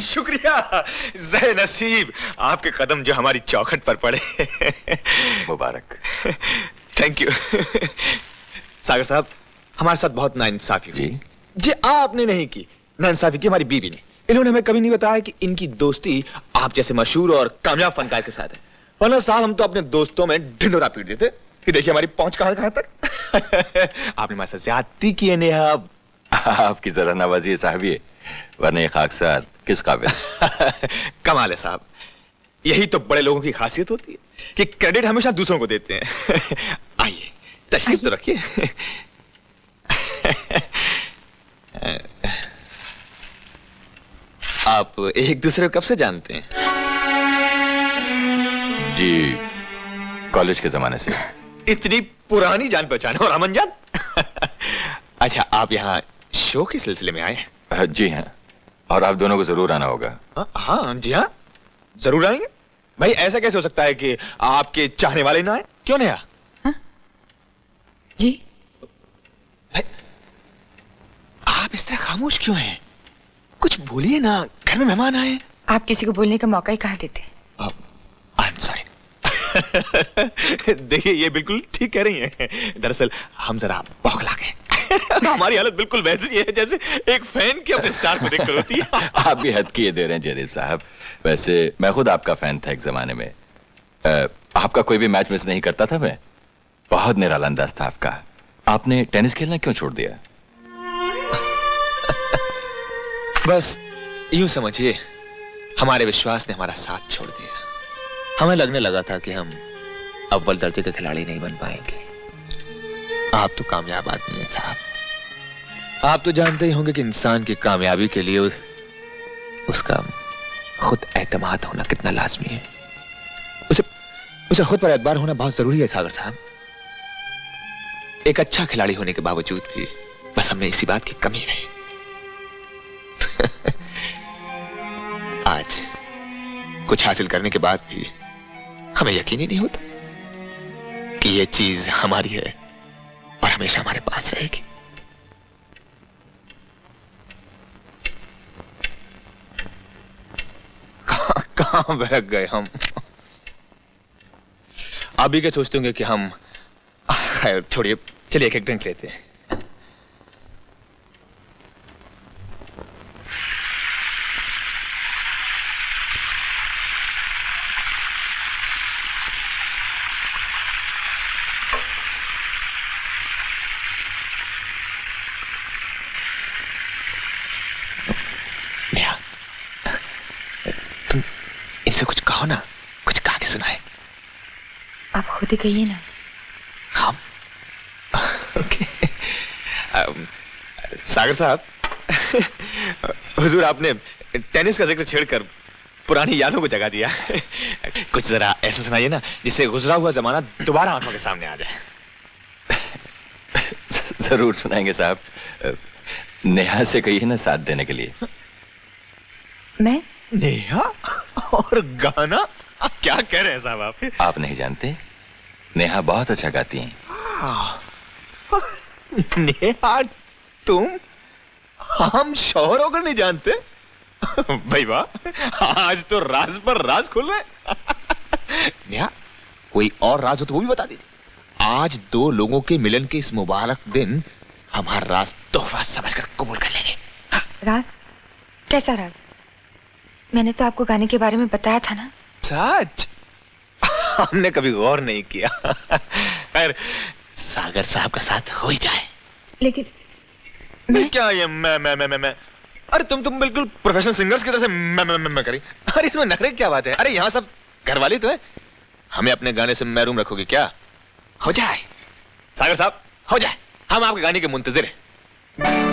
शुक्रिया। ज़े नसीब, आपके कदम जो हमारी चौखट पर पड़े। मुबारक। Thank you. सागर साहब, हमारे साथ बहुत नाइंसाफी हुई। जी जी आपने नहीं की, नाइंसाफी की हमारी बीवी ने। इन्होंने हमें कभी नहीं बताया कि इनकी दोस्ती आप जैसे मशहूर और कामयाब फनकार के साथ है। वरना साहब हम तो अपने दोस्तों में ढिंडोरा पीट देते कि देखिए हमारी पहुंच कहां तक। आपने हमारे साथ ज्यादती की है नेहा। आपकी जरा नवाजी साहबी है, वरना ये खाकसार किस काबिल। कमाल है साहब, यही तो बड़े लोगों की खासियत होती है कि क्रेडिट हमेशा दूसरों को देते हैं। आइए तशरीफ तो रखिए। आप एक दूसरे को कब से जानते हैं? जी कॉलेज के जमाने से। इतनी पुरानी जान पहचान और अमन जान। अच्छा, आप यहाँ शो के सिलसिले में आए हैं? जी हाँ, और आप दोनों को जरूर आना होगा। हाँ जी हाँ, जरूर आएंगे। भाई ऐसा कैसे हो सकता है कि आपके चाहने वाले ना आए? क्यों नहीं आया? जी आप इस तरह खामोश क्यों हैं? कुछ बोलिए ना, घर में मेहमान आए। आप किसी को बोलने का मौका ही कहाँ देते? I am sorry. देखिए ये बिल्कुल ठीक कह रही हैं। दरअसल हम जरा बौखला गए। हमारी हालत बिल्कुल वैसी है जैसे एक फैन की अपने स्टार को देखकर होती है। आप भी हद किए दे रहे हैं जयदेव साहब। वैसे मैं खुद आपका फैन था एक जमाने में। आपका कोई भी मैच मिस नहीं करता था मैं। बहुत निराला अंदाज था आपका। आपने टेनिस खेलना क्यों छोड़ दिया? बस यूं समझिए, हमारे विश्वास ने हमारा साथ छोड़ दिया। हमें लगने लगा था कि हम अव्वल दर्जे के खिलाड़ी नहीं बन पाएंगे। आप तो कामयाब आदमी हैं साहब। आप तो जानते ही होंगे कि इंसान की कामयाबी के लिए उसका खुद एतमाद होना कितना लाजमी है। उसे खुद पर एतबार होना बहुत जरूरी है सागर साहब। एक अच्छा खिलाड़ी होने के बावजूद भी बस हमें इसी बात की कमी रही। आज कुछ हासिल करने के बाद भी हमें यकीन ही नहीं होता कि यह चीज हमारी है और हमेशा हमारे पास रहेगी। कहां बह गए हम? आप भी क्या सोचते होंगे कि हम, खैर छोड़िए, चलिए एक ड्रिंक लेते हैं। नेहा, तुम इनसे कुछ कहो ना, कुछ कहा के सुनाए। आप खुद ही कहिए ना। हम ओके। सागर साहब, हुजूर आपने टेनिस का जिक्र छेड़कर पुरानी यादों को जगा दिया। कुछ जरा ऐसा सुनाइए ना जिससे गुजरा हुआ जमाना दोबारा आंखों के सामने आ जाए। जरूर सुनाएंगे साहब। नेहा से कहिए ना साथ देने के लिए। मैं? नेहा और गाना? क्या कह रहे हैं साहब आप? आप नहीं जानते, नेहा बहुत अच्छा गाती हैं। नेहा, तुम? हम शौहर होकर नहीं जानते? भाई वाह, आज तो राज पर राज खुल रहे। नेहा, कोई और राज हो तो वो भी बता दीजिए। आज दो लोगों के मिलन के इस मुबारक दिन हमारा राज तोहफा समझकर कबूल कर लेंगे। राज? कैसा राज? मैंने तो आपको गाने के बारे में बताया था ना। सच? हमने कभी गौर नहीं किया। खैर, सागर साहब का साथ हो ही जाए। लेकिन क्या ये मैं अरे तुम बिल्कुल प्रोफेशनल सिंगर्स की तरह से मैं करी। अरे इसमें नखरे क्या बात है? अरे यहाँ सब घरवाली तो है। हमें अपने गाने से महरूम रखोगे क्या? हो जाए सागर साहब, हो जाए। हम आपके गाने के मुंतजिर हैं।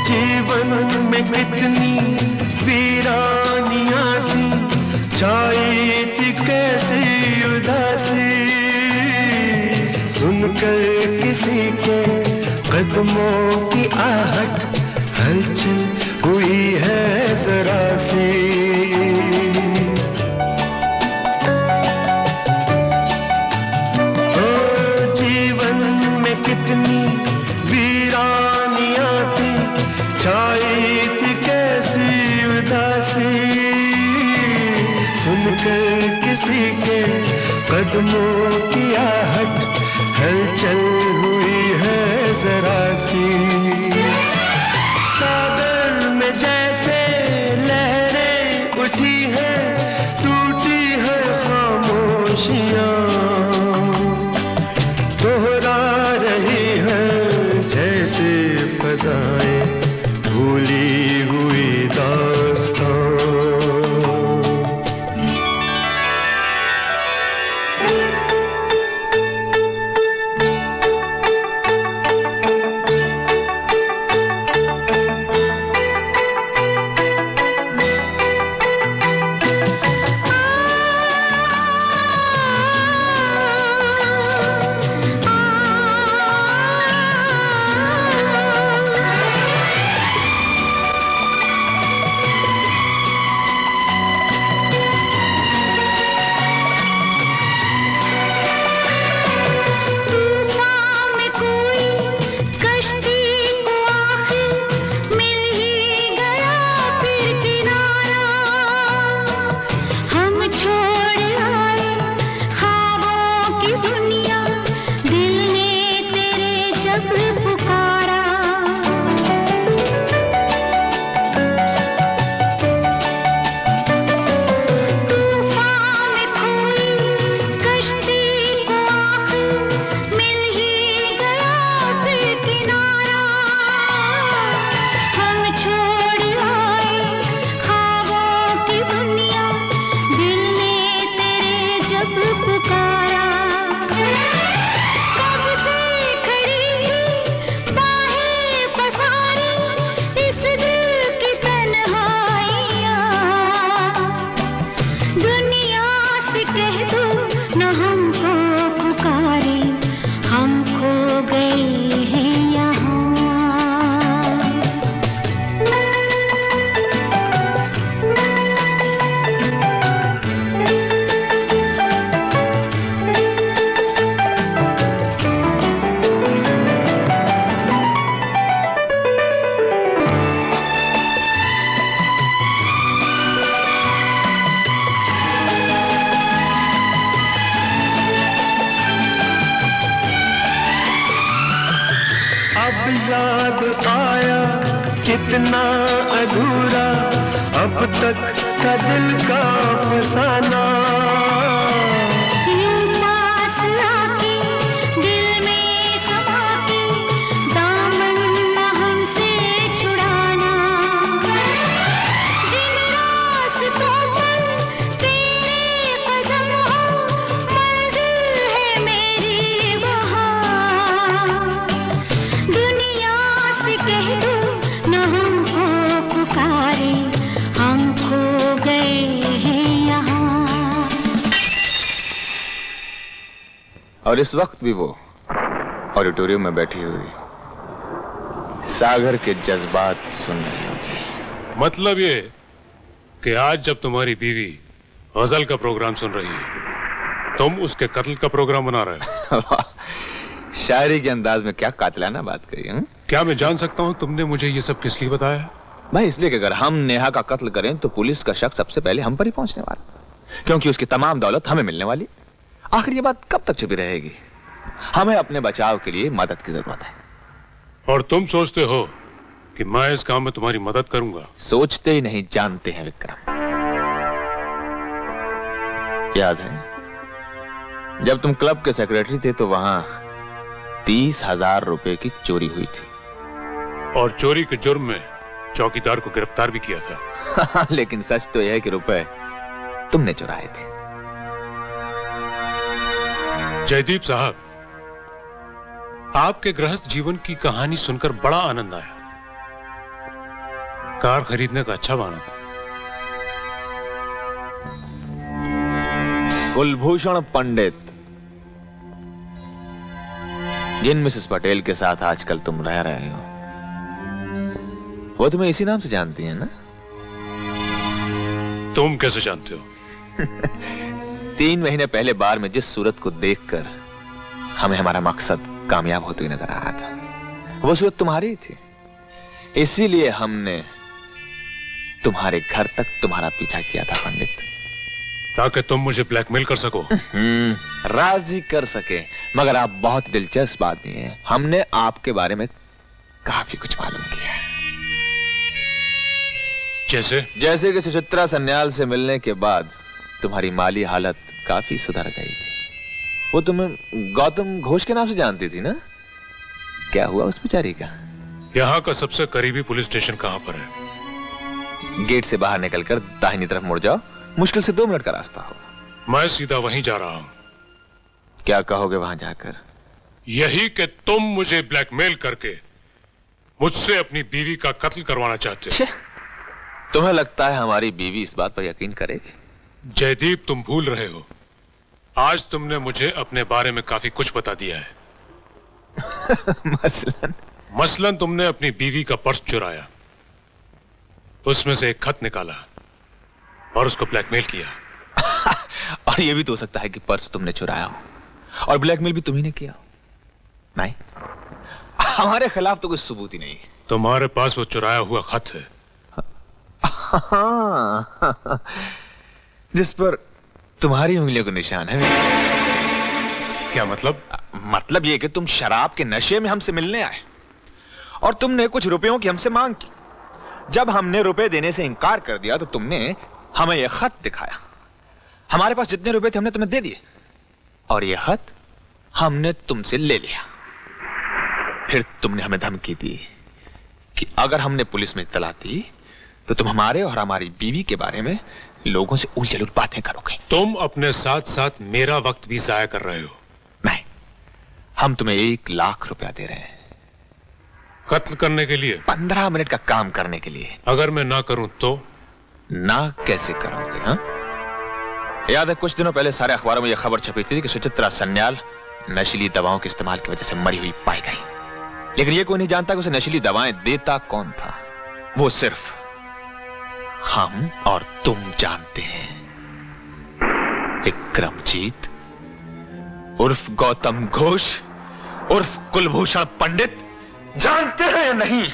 जीवन में कितनी वीरानियां थी, छाई थी कैसी उदासी, सुनकर किसी के कदमों की आहट, हलचल हुई है जरा सी। ओ जीवन में कितनी वीरानियां थी, छाई थी कैसी उदासी, सुनकर किसी के कदमों की आहट, हलचल हुई है जरा सी। सागर में जैसे लहरें उठी हैं, टूटी है खामोशियां, दोहरा रही है जैसे फजाएं भूली हुई दास्तां। याद आया कितना अधूरा अब तक का दिल का फसाना। और इस वक्त भी वो ऑडिटोरियम में बैठी हुई सागर के जज्बात सुन रही होगी। मतलब ये कि आज जब तुम्हारी बीवी गजल का प्रोग्राम सुन रही है, तुम उसके कत्ल का प्रोग्राम बना रहे हो। शायरी के अंदाज में क्या कातिलाना बात कही है? क्या मैं जान सकता हूं तुमने मुझे ये सब किस लिए बताया? भाई इसलिए कि अगर हम नेहा का कत्ल करें तो पुलिस का शक सबसे पहले हम पर ही पहुंचने वाला, क्योंकि उसकी तमाम दौलत हमें मिलने वाली। आखिर ये बात कब तक छुपी रहेगी? हमें अपने बचाव के लिए मदद की जरूरत है। और तुम सोचते हो कि मैं इस काम में तुम्हारी मदद करूंगा? सोचते ही नहीं, जानते हैं विक्रम। याद है जब तुम क्लब के सेक्रेटरी थे तो वहां 30,000 रुपए की चोरी हुई थी, और चोरी के जुर्म में चौकीदार को गिरफ्तार भी किया था। लेकिन सच तो यह है कि रुपए तुमने चुराए थे। जयदीप साहब, आपके गृहस्थ जीवन की कहानी सुनकर बड़ा आनंद आया। कार खरीदने का अच्छा बहाना था। कुलभूषण पंडित, जिन मिसेस पटेल के साथ आजकल तुम रह रहे हो वो तुम्हें इसी नाम से जानती है ना? तुम कैसे जानते हो? 3 महीने पहले बार में जिस सूरत को देखकर हमें हमारा मकसद कामयाब होते हुए नजर आ रहा था, वो सूरत तुम्हारी ही थी। इसीलिए हमने तुम्हारे घर तक तुम्हारा पीछा किया था पंडित, ताकि तुम मुझे ब्लैकमेल कर सको। राजी कर सके। मगर आप बहुत दिलचस्प आदमी हैं। हमने आपके बारे में काफी कुछ मालूम किया है। जैसे कि सुचित्रा सन्याल से मिलने के बाद तुम्हारी माली हालत काफी सुधर गई थी। वो तुम्हें गौतम घोष के नाम से जानती थी ना? क्या हुआ उस बेचारी का? यहाँ का सबसे करीबी पुलिस स्टेशन कहाँ पर है? गेट से बाहर निकलकर दाहिनी तरफ मुड़ जाओ, मुश्किल से 2 मिनट का रास्ता हो। मैं सीधा वहीं जा रहा हूं। क्या कहोगे वहां जाकर? यही कि तुम मुझे ब्लैकमेल करके मुझसे अपनी बीवी का कत्ल करवाना चाहते हो। तुम्हें लगता है हमारी बीवी इस बात पर यकीन करेगी? जयदीप, तुम भूल रहे हो, आज तुमने मुझे अपने बारे में काफी कुछ बता दिया है। मसलन तुमने अपनी बीवी का पर्स चुराया, उसमें से एक खत निकाला और उसको ब्लैकमेल किया। और यह भी तो हो सकता है कि पर्स तुमने चुराया हो और ब्लैकमेल भी तुम्ही ने किया हो। नहीं, हमारे खिलाफ तो कोई सबूत ही नहीं। तुम्हारे पास वो चुराया हुआ खत है जिस पर तुम्हारी उंगलियों का निशान है। क्या मतलब? मतलब यह कि तुम शराब के नशे में हमसे मिलने आए और तुमने कुछ रुपयों की हमसे मांग की। जब हमने रुपए देने से इनकार कर दिया तो तुमने हमें यह खत दिखाया। हमारे पास जितने रुपए थे हमने तुम्हें दे दिए और यह खत हमने तुमसे ले लिया। फिर तुमने हमें धमकी दी कि अगर हमने पुलिस में इत्तला दी तो तुम हमारे और हमारी बीवी के बारे में लोगों से उलझ उलझ बातें करोगे। तुम अपने साथ साथ मेरा वक्त भी जाया कर रहे हो। नहीं, हम तुम्हें 1 लाख रुपया दे रहे हैं। कत्ल करने के लिए? 15 मिनट का काम करने के लिए। अगर मैं ना करूं तो? ना कैसे करोगे? हाँ, याद है कुछ दिनों पहले सारे अखबारों में यह खबर छपी थी कि सुचित्रा सन्याल नशीली दवाओं के इस्तेमाल की वजह से मरी हुई पाई गई। लेकिन यह कोई नहीं जानता कि उसे नशीली दवाएं देता कौन था। वो सिर्फ हम और तुम जानते हैं। विक्रमजीत उर्फ गौतम घोष उर्फ कुलभूषण पंडित जानते हैं या नहीं?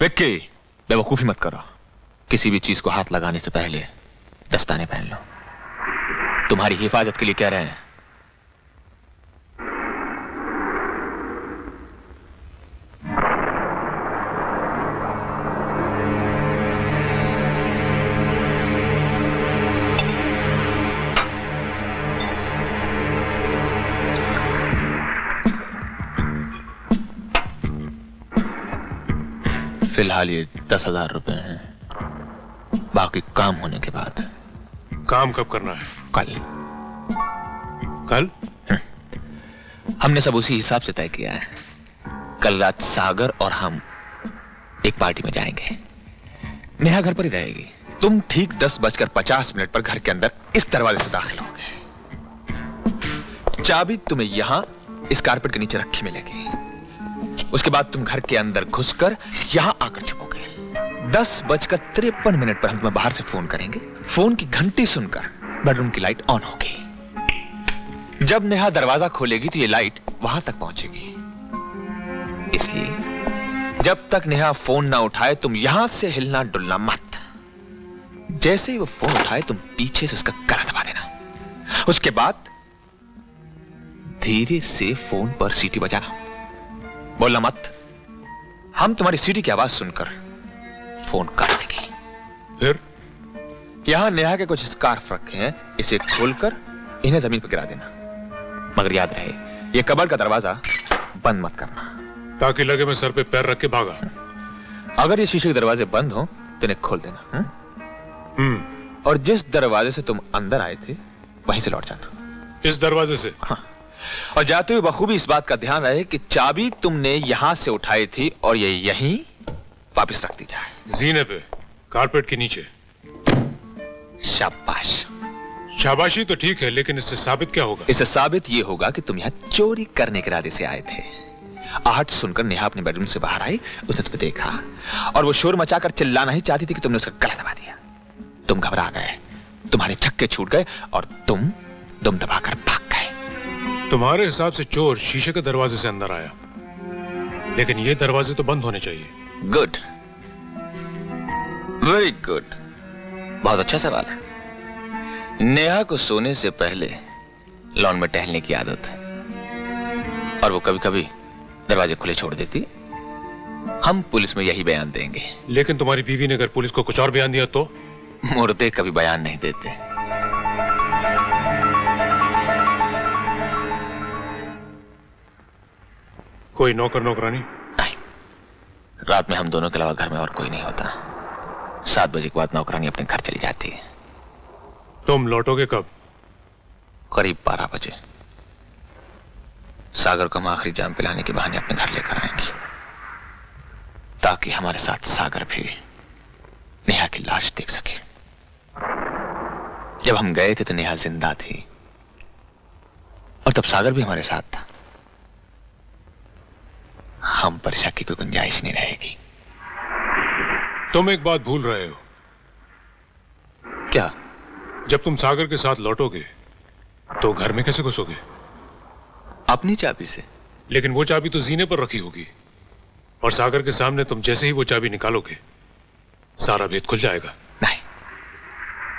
विक्की, बेवकूफी मत करो। किसी भी चीज को हाथ लगाने से पहले दस्ताने पहन लो। तुम्हारी हिफाजत के लिए कह रहे हैं। फिलहाल ये 10,000 रुपए हैं, बाकी काम होने के बाद। काम कब करना है? कल। कल? हमने सब उसी हिसाब से तय किया है। कल रात सागर और हम एक पार्टी में जाएंगे। नेहा घर पर ही रहेगी। तुम ठीक 10:50 पर घर के अंदर इस दरवाजे से दाखिल होगे। चाबी तुम्हें यहां इस कारपेट के नीचे रखी मिलेगी। उसके बाद तुम घर के अंदर घुसकर यहां आकर छुपोगे। 10:53 पर हम तुम्हें बाहर से फोन करेंगे। फोन की घंटी सुनकर बेडरूम की लाइट ऑन होगी। जब नेहा दरवाजा खोलेगी तो ये लाइट वहां तक पहुंचेगी। इसलिए जब तक नेहा फोन ना उठाए तुम यहां से हिलना डुलना मत। जैसे ही वो फोन उठाए तुम पीछे से उसका गला दबा देना। उसके बाद धीरे से फोन पर सीटी बजाना। बोलना मत। हम तुम्हारी सीटी की आवाज सुनकर फोन काट देंगे। फिर यहां नेहा के कुछ स्कार्फ रखे हैं, इसे खोलकर इन्हें जमीन पर गिरा देना। मगर याद रहे, यह कबर्ड का दरवाजा बंद मत करना। ताकि लगे मैं सर पे पैर रख के भागा। अगर ये शीशे के दरवाजे बंद हो तो इन्हें खोल देना। और जिस दरवाजे से तुम अंदर आए थे वहीं से लौट जाना। इस दरवाजे से? हाँ। और जाते हुए बखूबी इस बात का ध्यान रहे कि चाबी तुमने यहां से उठाई थी और ये यहीं वापस रख दी जाए। जीने पे, कारपेट के नीचे। शाबाश। शाबाशी तो ठीक है, लेकिन इससे साबित क्या होगा? इससे साबित ये होगा कि तुम यहां चोरी करने के इरादे से आए थे। आहट सुनकर नेहा अपने बेडरूम से बाहर आई, उसने तुम्हें देखा और वो शोर मचाकर चिल्लाना ही चाहती थी कि तुमने उसका गला दबा दिया। तुम घबरा गए, तुम्हारे छक्के छूट गए और तुम दम दबाकर भाग गए। तुम्हारे हिसाब से चोर शीशे के दरवाजे से अंदर आया, लेकिन ये दरवाजे तो बंद होने चाहिए। गुड, वेरी गुड, बहुत अच्छा सवाल है। नेहा को सोने से पहले लॉन में टहलने की आदत है और वो कभी कभी दरवाजे खुले छोड़ देती। हम पुलिस में यही बयान देंगे। लेकिन तुम्हारी बीवी ने अगर पुलिस को कुछ और बयान दिया तो? मुर्दे कभी बयान नहीं देते। कोई नौकर नौकरानी? नहीं, रात में हम दोनों के अलावा घर में और कोई नहीं होता। 7 बजे के बाद नौकरानी अपने घर चली जाती है। तुम लौटोगे कब? करीब 12 बजे। सागर को हम आखिरी जाम पिलाने के बहाने अपने घर लेकर आएंगे, ताकि हमारे साथ सागर भी नेहा की लाश देख सके। जब हम गए थे तो नेहा जिंदा थी और तब सागर भी हमारे साथ था। हम पर शक की कोई गुंजाइश नहीं रहेगी। तुम एक बात भूल रहे हो। क्या? जब तुम सागर के साथ लौटोगे तो घर में कैसे घुसोगे? अपनी चाबी से। लेकिन वो चाबी तो जीने पर रखी होगी और सागर के सामने तुम जैसे ही वो चाबी निकालोगे सारा भेद खुल जाएगा। नहीं,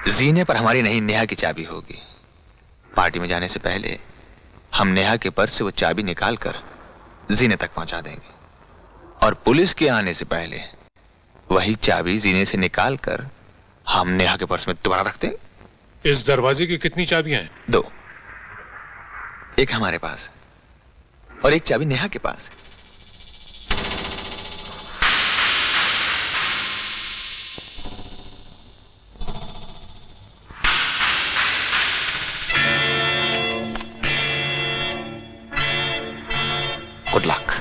जीने पर हमारी नहीं, नेहा की चाबी होगी। पार्टी में जाने से पहले हम नेहा के पर्स से वो चाबी निकालकर जीने तक पहुंचा देंगे और पुलिस के आने से पहले वही चाबी जीने से निकालकर हम नेहा के पर्स में दोबारा रख देंगे। इस दरवाजे की कितनी चाबियां हैं? 2। एक हमारे पास और एक चाबी नेहा के पास। Good luck.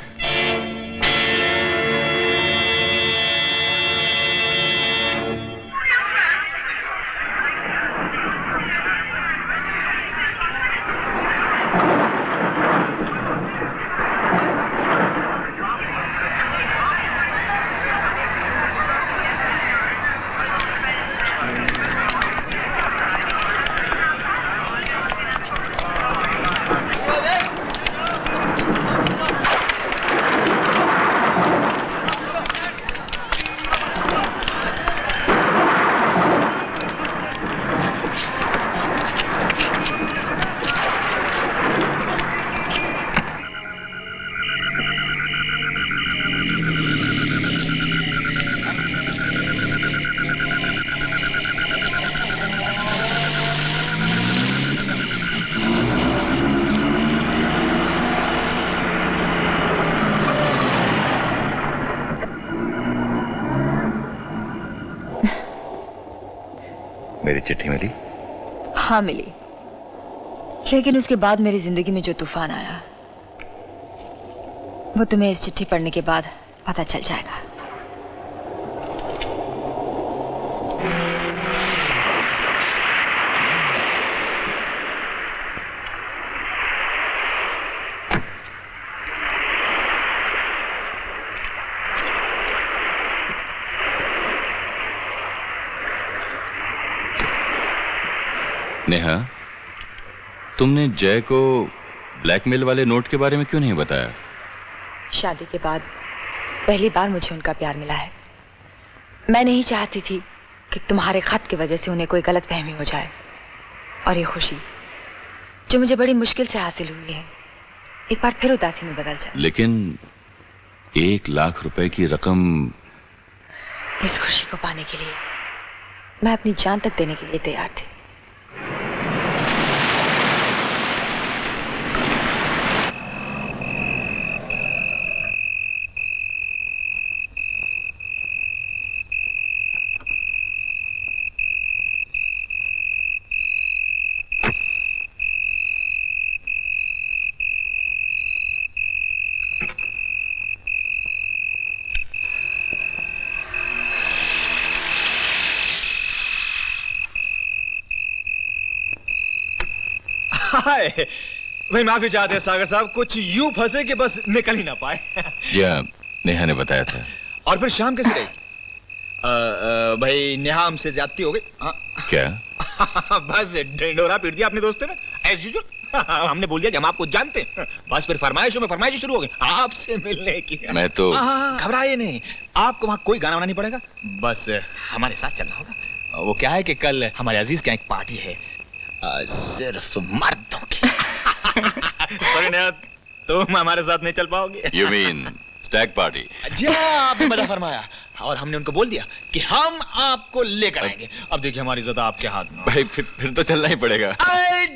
मेरी चिट्ठी मिली? हाँ मिली, लेकिन उसके बाद मेरी जिंदगी में जो तूफान आया वो तुम्हें इस चिट्ठी पढ़ने के बाद पता चल जाएगा। नेहा, तुमने जय को ब्लैकमेल वाले नोट के बारे में क्यों नहीं बताया? शादी के बाद पहली बार मुझे उनका प्यार मिला है। मैं नहीं चाहती थी कि तुम्हारे खत की वजह से उन्हें कोई गलतफहमी हो जाए, और ये खुशी जो मुझे बड़ी मुश्किल से हासिल हुई है एक बार फिर उदासी में बदल जाए। लेकिन 1 लाख रुपए की रकम। इस खुशी को पाने के लिए मैं अपनी जान तक देने के लिए तैयार थी। हाय भाई, माफी चाहते हैं सागर साहब, कुछ यूं फंसे कि बस निकल ही ना पाए। जी हाँ, नेहा ने बताया था। और फिर शाम कैसे रही? भाई नेहा हमसे ज्यादती हो गई। क्या? बस ढिंडोरा पीट दिया अपने दोस्तों ने एज यूजुअल। हमने बोल दिया कि हम आपको जानते हैं। बस फिर फरमाइशों में फरमाइश शुरू हो गई आपसे मिलने की। मैं तो घबराइए नहीं, आपको वहां कोई गाना वाना नहीं पड़ेगा, बस हमारे साथ चलना होगा। वो क्या है कि कल हमारे अजीज के यहाँ एक पार्टी है, सिर्फ मर्दों की। सॉरी नेहा, तुम हमारे साथ नहीं चल पाओगे। You mean stag party? जी आपने मजा फरमाया, और हमने उनको बोल दिया कि हम आपको लेकर आएंगे। अब देखिए हमारी इज्जत आपके हाथ में। भाई फिर तो चलना ही पड़ेगा।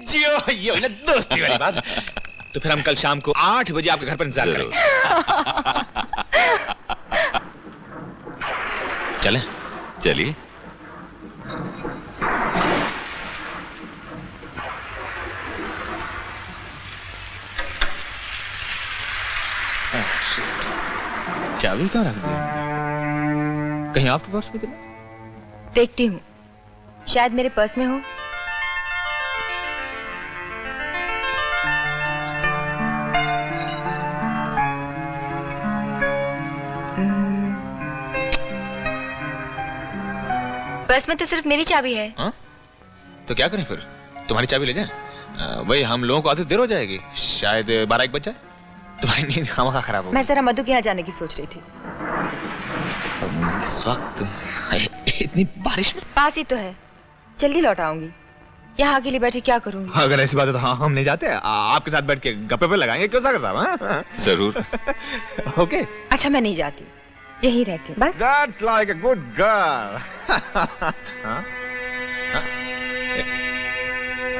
जियो, ये दोस्ती वाली बात। तो फिर हम कल शाम को 8 बजे आपके घर पर इंतजार करेंगे। चलें? चलिए। चाबी कहाँ रख दी? कहीं आपके पर्स में तो नहीं? देखती हूँ, शायद मेरे पर्स में हो। पर्स में तो सिर्फ मेरी चाबी है। हाँ? तो क्या करें फिर? तुम्हारी चाबी ले जाएं? वही हम लोगों को आधी देर हो जाएगी, शायद 12-1 बज जाए। तुम्हारी नींद खामखा खराब हो। मैं जरा मधु के यहाँ जाने की सोच रही थी। इस वक्त इतनी बारिश में? पास ही तो है, जल्दी लौट आऊंगी। यहाँ अकेली बैठी क्या करूंगी? अगर ऐसी बात है तो हाँ, हम नहीं जाते, आपके साथ बैठ के गप्पे पे लगाएंगे, क्यों सागर साहब? हाँ? जरूर। ओके। अच्छा मैं नहीं जाती, यहीं रहती हूँ बस। That's like a good girl.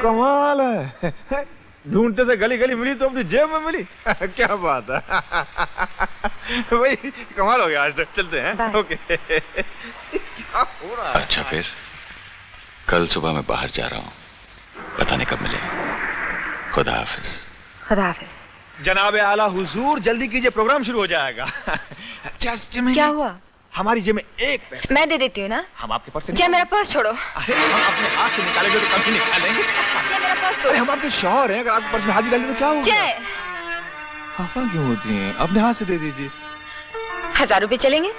कमाल है, ढूंढते से गली गली मिली तो अपनी जेब में मिली। क्या बात है। भाई कमाल हो गया आज, चलते हैं। ओके। क्या हो रहा है? अच्छा फिर कल सुबह मैं बाहर जा रहा हूँ, पता नहीं कब मिले। खुदा हाफिज। खुदा हाफिज। जनाब आला हुजूर, जल्दी कीजिए, प्रोग्राम शुरू हो जाएगा। जस्ट क्या हुआ? हमारी जेब में एक पैसा। मैं दे देती हूँ ना। हम आपके पर्स से जय मेरा पर्स छोड़ो। अरे हम अपने हाथ से निकालेंगे तो कभी निकालेंगे। जय मेरा पर्स दो। अरे हम आपके शौहर हैं, अगर आपके पर्स में हाथ निकालेंगे तो क्या होगा? जय। खफा क्यों होती हैं? अपने हाथ से दे दीजिए। 1000 रुपए चलेंगे?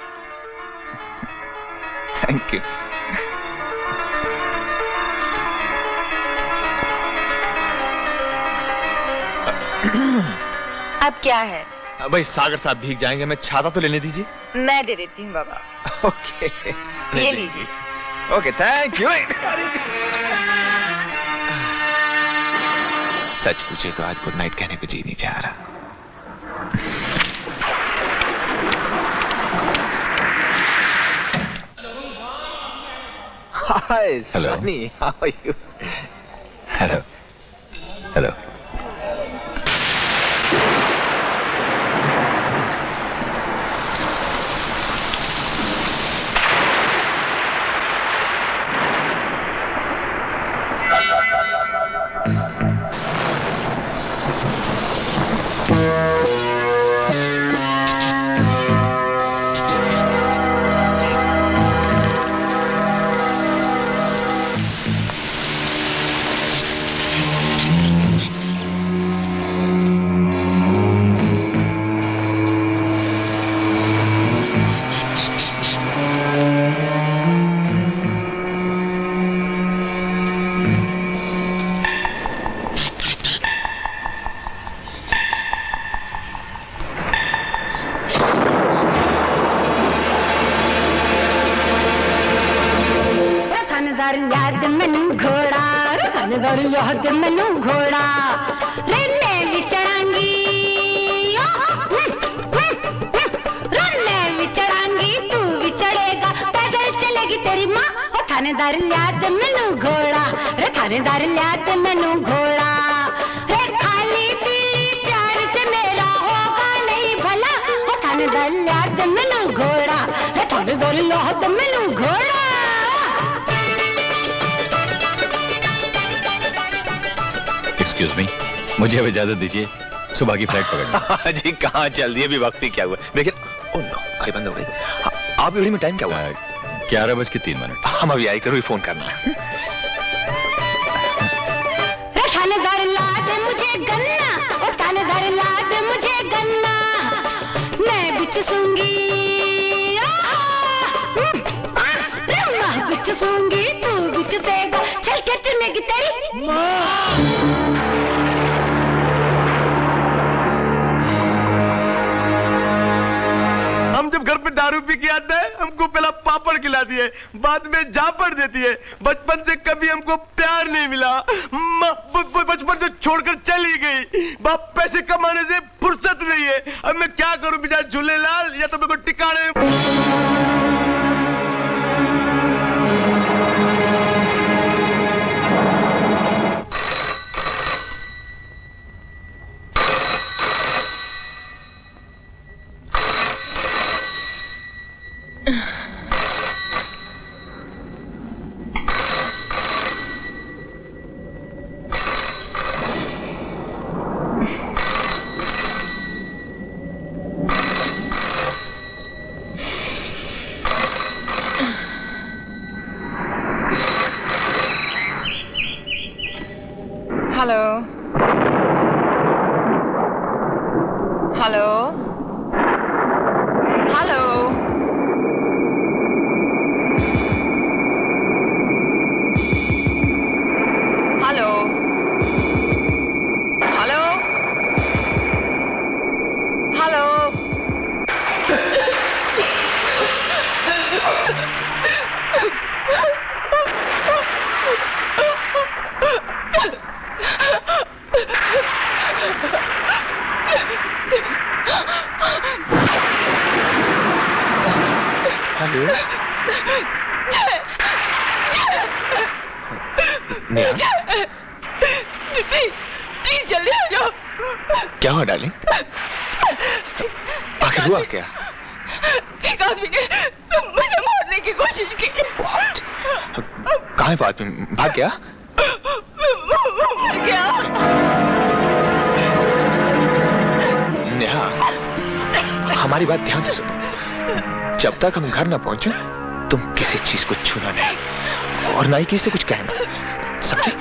Thank you. अब क्या है? भाई सागर साहब भीग जाएंगे, मैं छाता तो लेने दीजिए। मैं दे देती हूँ बाबा। ओके। ये लीजिए। Okay thank you. सच पूछे तो आज गुड नाइट कहने को जी नहीं चाह रहा। Hi Sunny, how are you? Hello hello. याद मैनू घोड़ा रन्ने विचड़ांगी रन्ने विचड़ांगी तू विचड़ेगा पैदल चलेगी तेरी माँ। ओ थानेदार याद मैनू घोड़ा रे थानेदार याद मैनू घोड़ा रे खाली पीली प्यार से मेरा होगा नहीं भला। ओ थानेदार याद मैनू घोड़ा रे थानेदार याद मैनू घोड़ा। एक्सक्यूज मी, मुझे अब इजाजत दीजिए, सुबह की फ्लाइट पकड़ना। जी कहाँ चल दिए, अभी वक्त ही क्या हुआ। लेकिन ओह नो, गाड़ी बंद हो गई। आप घड़ी में टाइम क्या हुआ? 11:03। हम अभी आए, जरूर फोन करना है। थानेदार लाद गन्ना, ओ थानेदार लाद मुझे गन्ना, मैं बिच सूंगी मैं बिच सूंगी, तू बिच देगा, चल के चुनेगी तेरी हम जब घर पे दारू पी के आते हैं हमको पहला पापड़ खिला दिए, बाद में जापड़ देती है। बचपन से कभी हमको प्यार नहीं मिला, माँ बचपन से छोड़कर चली गई, बाप पैसे कमाने से फुर्सत नहीं है। अब मैं क्या करूं बेचारा झूलेलाल, या तो मेरे को टिकाने hello hello hello hello hello hello Neha, please जल्दी आ जाओ। क्या हुआ डार्लिंग? आखिर हुआ क्या? एक आदमी ने मुझे मारने की कोशिश की। कहाँ है वो आदमी? भाग गया? मर गया। नेहा, हमारी बात ध्यान से सुनो। जब तक हम घर ना पहुंचे तुम किसी चीज को छूना नहीं और ना ही किसी से कुछ कहना, समझे?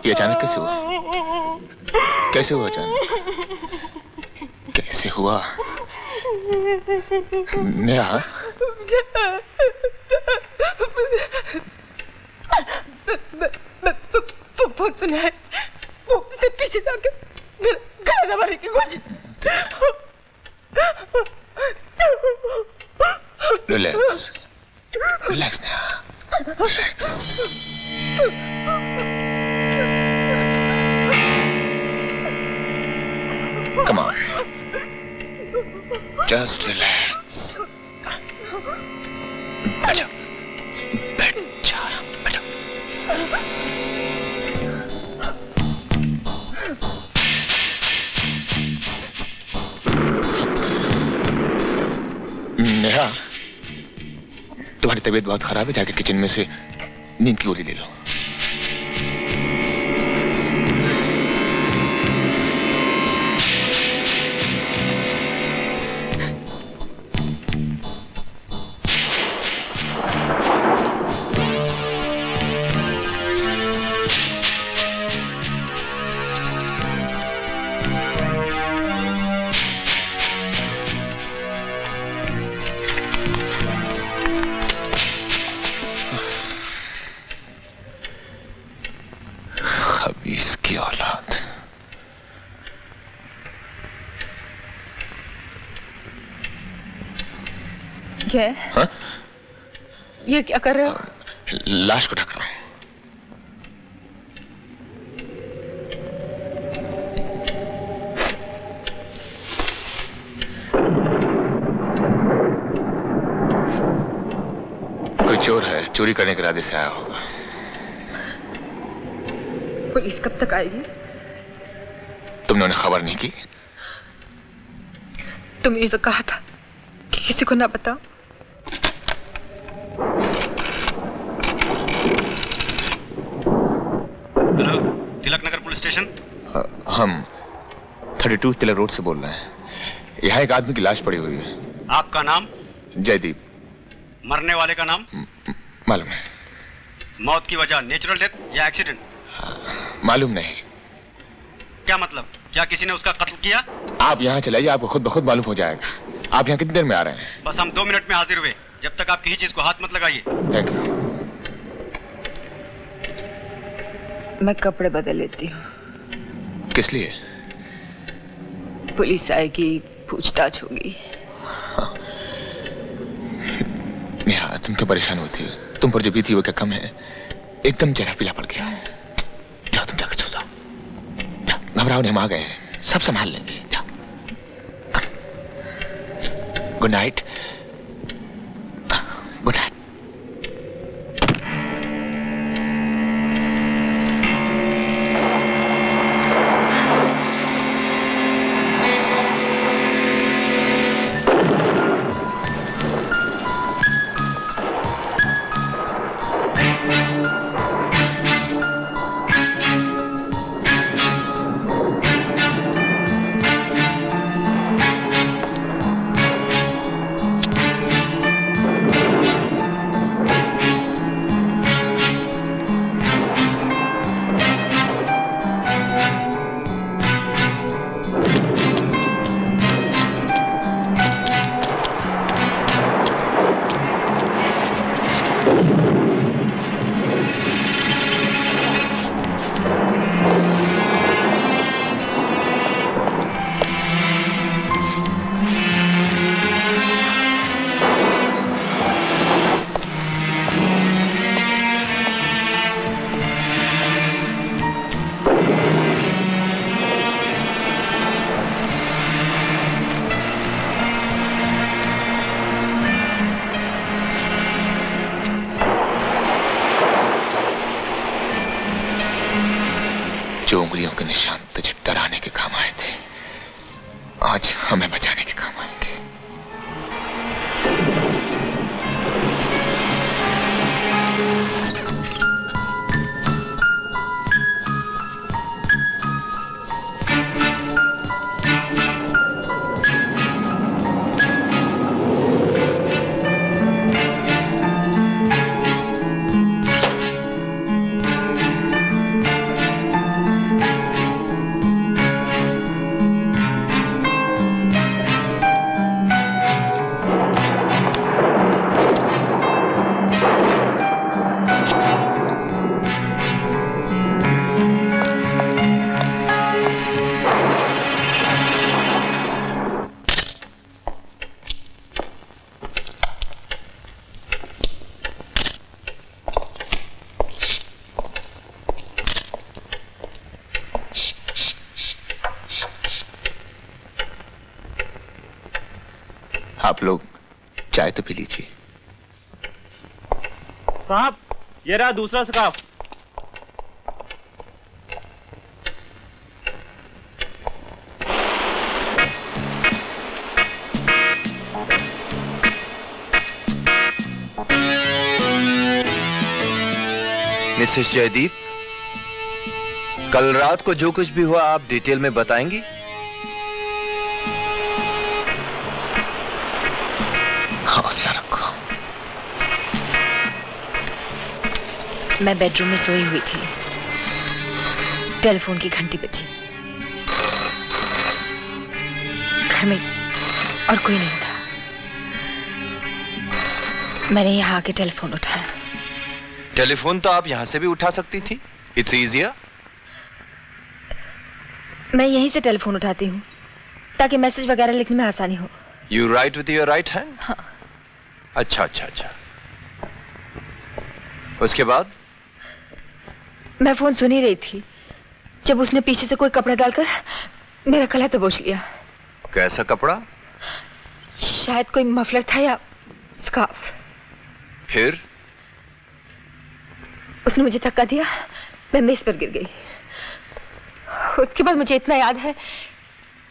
ये अचानक कैसे हुआ? कैसे हुआ अचानक? कैसे हुआ? नेहा, फोन सुना है, वो उससे पीछे जाके मेरा गला दबाने की कोशिश। Relax relax Neha, relax. Come on. Just relax. बैठ जा, बैठ जा, बैठ जा। नेहा, तुम्हारी तबीयत बहुत खराब है, जाके किचन में से नींद की गोली ले लो। की औलाद। जय, हाँ? ये क्या कर रहे हो? लाश को ढक रहा हूं। कोई चोर है, चोरी करने के इरादे से आया होगा। पुलिस कब तक आएगी? तुमने उन्हें खबर नहीं की? तुमने तो कहा था कि किसी को ना बताओ। Hello, Tilak Nagar police station. हम 32 तिलक रोड से बोल रहे हैं। यहाँ एक आदमी की लाश पड़ी हुई है। आपका नाम? जयदीप। मरने वाले का नाम? मालूम है। मौत की वजह नेचुरल डेथ या एक्सीडेंट? मालूम नहीं। क्या मतलब? क्या किसी ने उसका कत्ल किया? आप यहाँ चलाइए, आपको खुद ब खुद मालूम हो जाएगा। आप यहाँ कितनी देर में आ रहे हैं? बस हम 2 मिनट में हाजिर हुए। जब तक आप किसी चीज को हाथ मत लगाइए। Thank you. मैं कपड़े बदल लेती हूँ। किस लिए? पुलिस आएगी, पूछताछ होगी। नेहा, तुम क्यों परेशान होती हो? तुम पर जो बीती वो क्या कम है? एकदम चेहरा पीला पड़ गया। जाओ तुम जाकर सो जाओ। घबराओ नहीं, हम आ गए हैं, सब संभाल लेंगे। जाओ। Good night. Good night. जो उंगलियों के निशान तुझे डराने के काम आए थे, आज हमें बचाने के काम आएंगे। आप लोग चाय तो पी लीजिए। साहब, ये रहा दूसरा स्कार्फ। मिसेस जयदीप, कल रात को जो कुछ भी हुआ आप डिटेल में बताएंगी? हौसला रखो। मैं बेडरूम में सोई हुई थी। टेलीफोन की घंटी बजी। घर में और कोई नहीं था। मैंने यहाँ आके टेलीफोन उठाया। टेलीफोन तो आप यहां से भी उठा सकती थी। It's easier. मैं यहीं से टेलीफोन उठाती हूँ ताकि मैसेज वगैरह लिखने में आसानी हो। You right with your right hand? हाँ। अच्छा अच्छा अच्छा। उसके बाद? मैं फोन सुन ही रही थी जब उसने पीछे से कोई कपड़ा डालकर मेरा गला दबोच लिया। कैसा कपड़ा? शायद कोई मफलर था या स्कार्फ। फिर? उसने मुझे धक्का दिया, मैं मेज पर गिर गई। उसके बाद मुझे इतना याद है